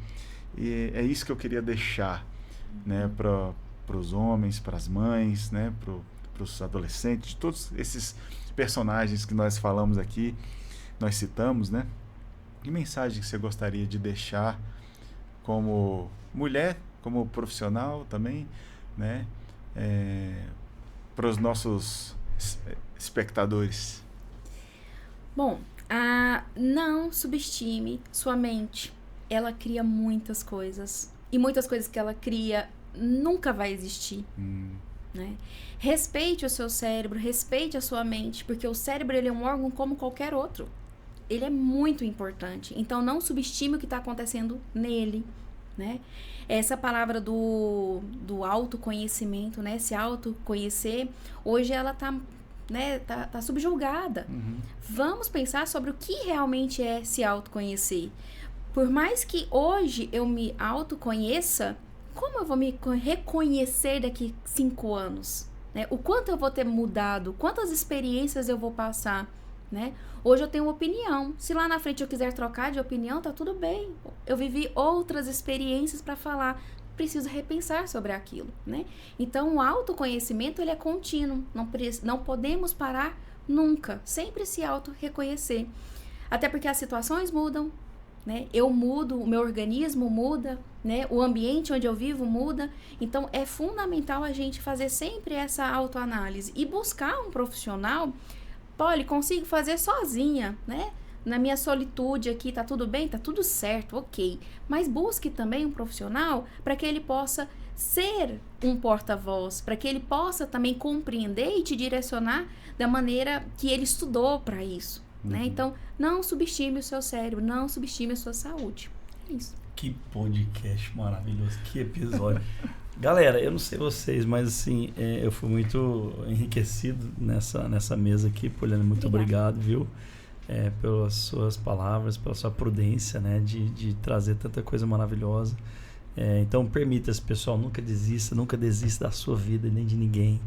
é isso que eu queria deixar, né? Para os homens, para as mães, né? Para os adolescentes, todos esses personagens que nós falamos aqui, nós citamos, né? Que mensagem que você gostaria de deixar como mulher, como profissional também, né? Para os nossos espectadores? Bom, não subestime sua mente. Ela cria muitas coisas. E muitas coisas que ela cria nunca vai existir. Né? Respeite o seu cérebro, respeite a sua mente, porque o cérebro ele é um órgão como qualquer outro. Ele é muito importante. Então, não subestime o que está acontecendo nele, né? Essa palavra do autoconhecimento, né? Se autoconhecer, hoje ela está, né, tá subjugada. Vamos pensar sobre o que realmente é se autoconhecer. Por mais que hoje eu me autoconheça, como eu vou me reconhecer daqui 5 anos? Né? O quanto eu vou ter mudado? Quantas experiências eu vou passar? Né? Hoje eu tenho uma opinião. Se lá na frente eu quiser trocar de opinião, tá tudo bem. Eu vivi outras experiências para falar. Preciso repensar sobre aquilo. Né? Então, o autoconhecimento ele é contínuo. Não podemos parar nunca. Sempre se auto-reconhecer. Até porque as situações mudam. Né? Eu mudo, o meu organismo muda, né? O ambiente onde eu vivo muda. Então, é fundamental a gente fazer sempre essa autoanálise e buscar um profissional. Poli, consigo fazer sozinha, né? Na minha solitude aqui, tá tudo bem? Tá tudo certo, ok. Mas busque também um profissional para que ele possa ser um porta-voz, para que ele possa também compreender e te direcionar da maneira que ele estudou para isso. Né? Então, não subestime o seu cérebro, não subestime a sua saúde. É isso. Que podcast maravilhoso, que episódio. Galera, eu não sei vocês, mas assim, eu fui muito enriquecido nessa mesa aqui. Poliana, muito obrigado, viu? Pelas suas palavras, pela sua prudência, né? De trazer tanta coisa maravilhosa. Então, permita-se, pessoal, nunca desista da sua vida, nem de ninguém.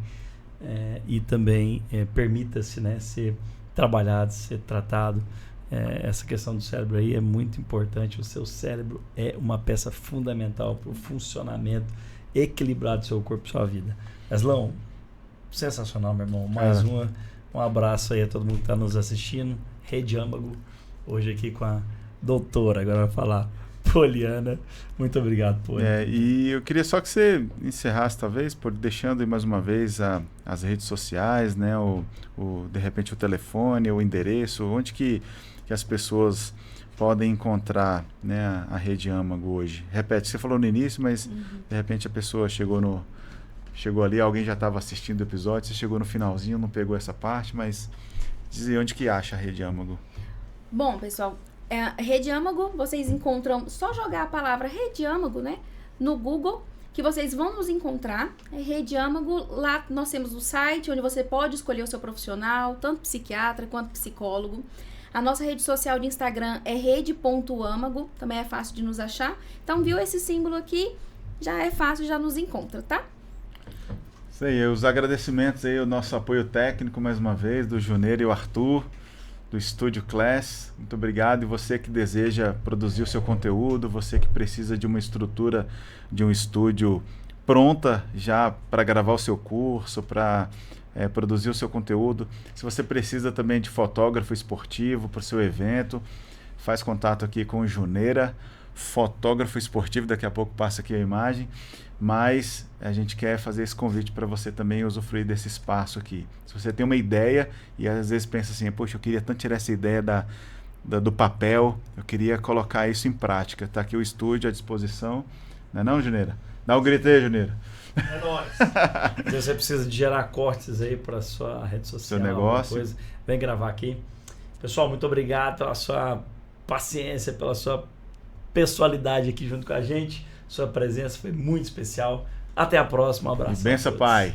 E também permita-se, né, ser trabalhado, ser tratado. Essa questão do cérebro aí é muito importante. O seu cérebro é uma peça fundamental para o funcionamento equilibrado do seu corpo e sua vida. Eslão, sensacional, meu irmão. Mais um abraço aí a todo mundo que está nos assistindo. Rede Âmago, hoje aqui com a doutora, agora vai falar Poliana. Muito obrigado, Poliana. E eu queria só que você encerrasse, talvez, deixando aí mais uma vez as redes sociais, né? De repente o telefone, o endereço, onde que as pessoas podem encontrar, né, a Rede Âmago hoje. Repete, você falou no início, mas de repente a pessoa chegou ali, alguém já estava assistindo o episódio, você chegou no finalzinho, não pegou essa parte, mas dizer onde que acha a Rede Âmago. Bom, pessoal, Rede Âmago, vocês encontram, só jogar a palavra Rede Âmago, né, no Google, que vocês vão nos encontrar. É Rede Âmago, lá nós temos o site onde você pode escolher o seu profissional, tanto psiquiatra quanto psicólogo. A nossa rede social de Instagram é rede.âmago, também é fácil de nos achar. Então, viu esse símbolo aqui, já é fácil, já nos encontra, tá? Isso aí, os agradecimentos aí, o nosso apoio técnico mais uma vez, do Juneira e o Arthur, do Estúdio Class. Muito obrigado. E você que deseja produzir o seu conteúdo, você que precisa de uma estrutura de um estúdio pronta já para gravar o seu curso, para produzir o seu conteúdo. Se você precisa também de fotógrafo esportivo para o seu evento, faz contato aqui com o Juneira, fotógrafo esportivo. Daqui a pouco passa aqui a imagem. Mas a gente quer fazer esse convite para você também usufruir desse espaço aqui. Se você tem uma ideia e às vezes pensa assim, poxa, eu queria tanto tirar essa ideia do papel, eu queria colocar isso em prática. Está aqui o estúdio à disposição. Não é não, Juneira? Dá um grito aí, Juneira. É nóis. Se você precisa de gerar cortes aí para sua rede social, seu negócio, coisa, vem gravar aqui. Pessoal, muito obrigado pela sua paciência, pela sua pessoalidade aqui junto com a gente. Sua presença foi muito especial. Até a próxima. Um abraço. Benção, pai.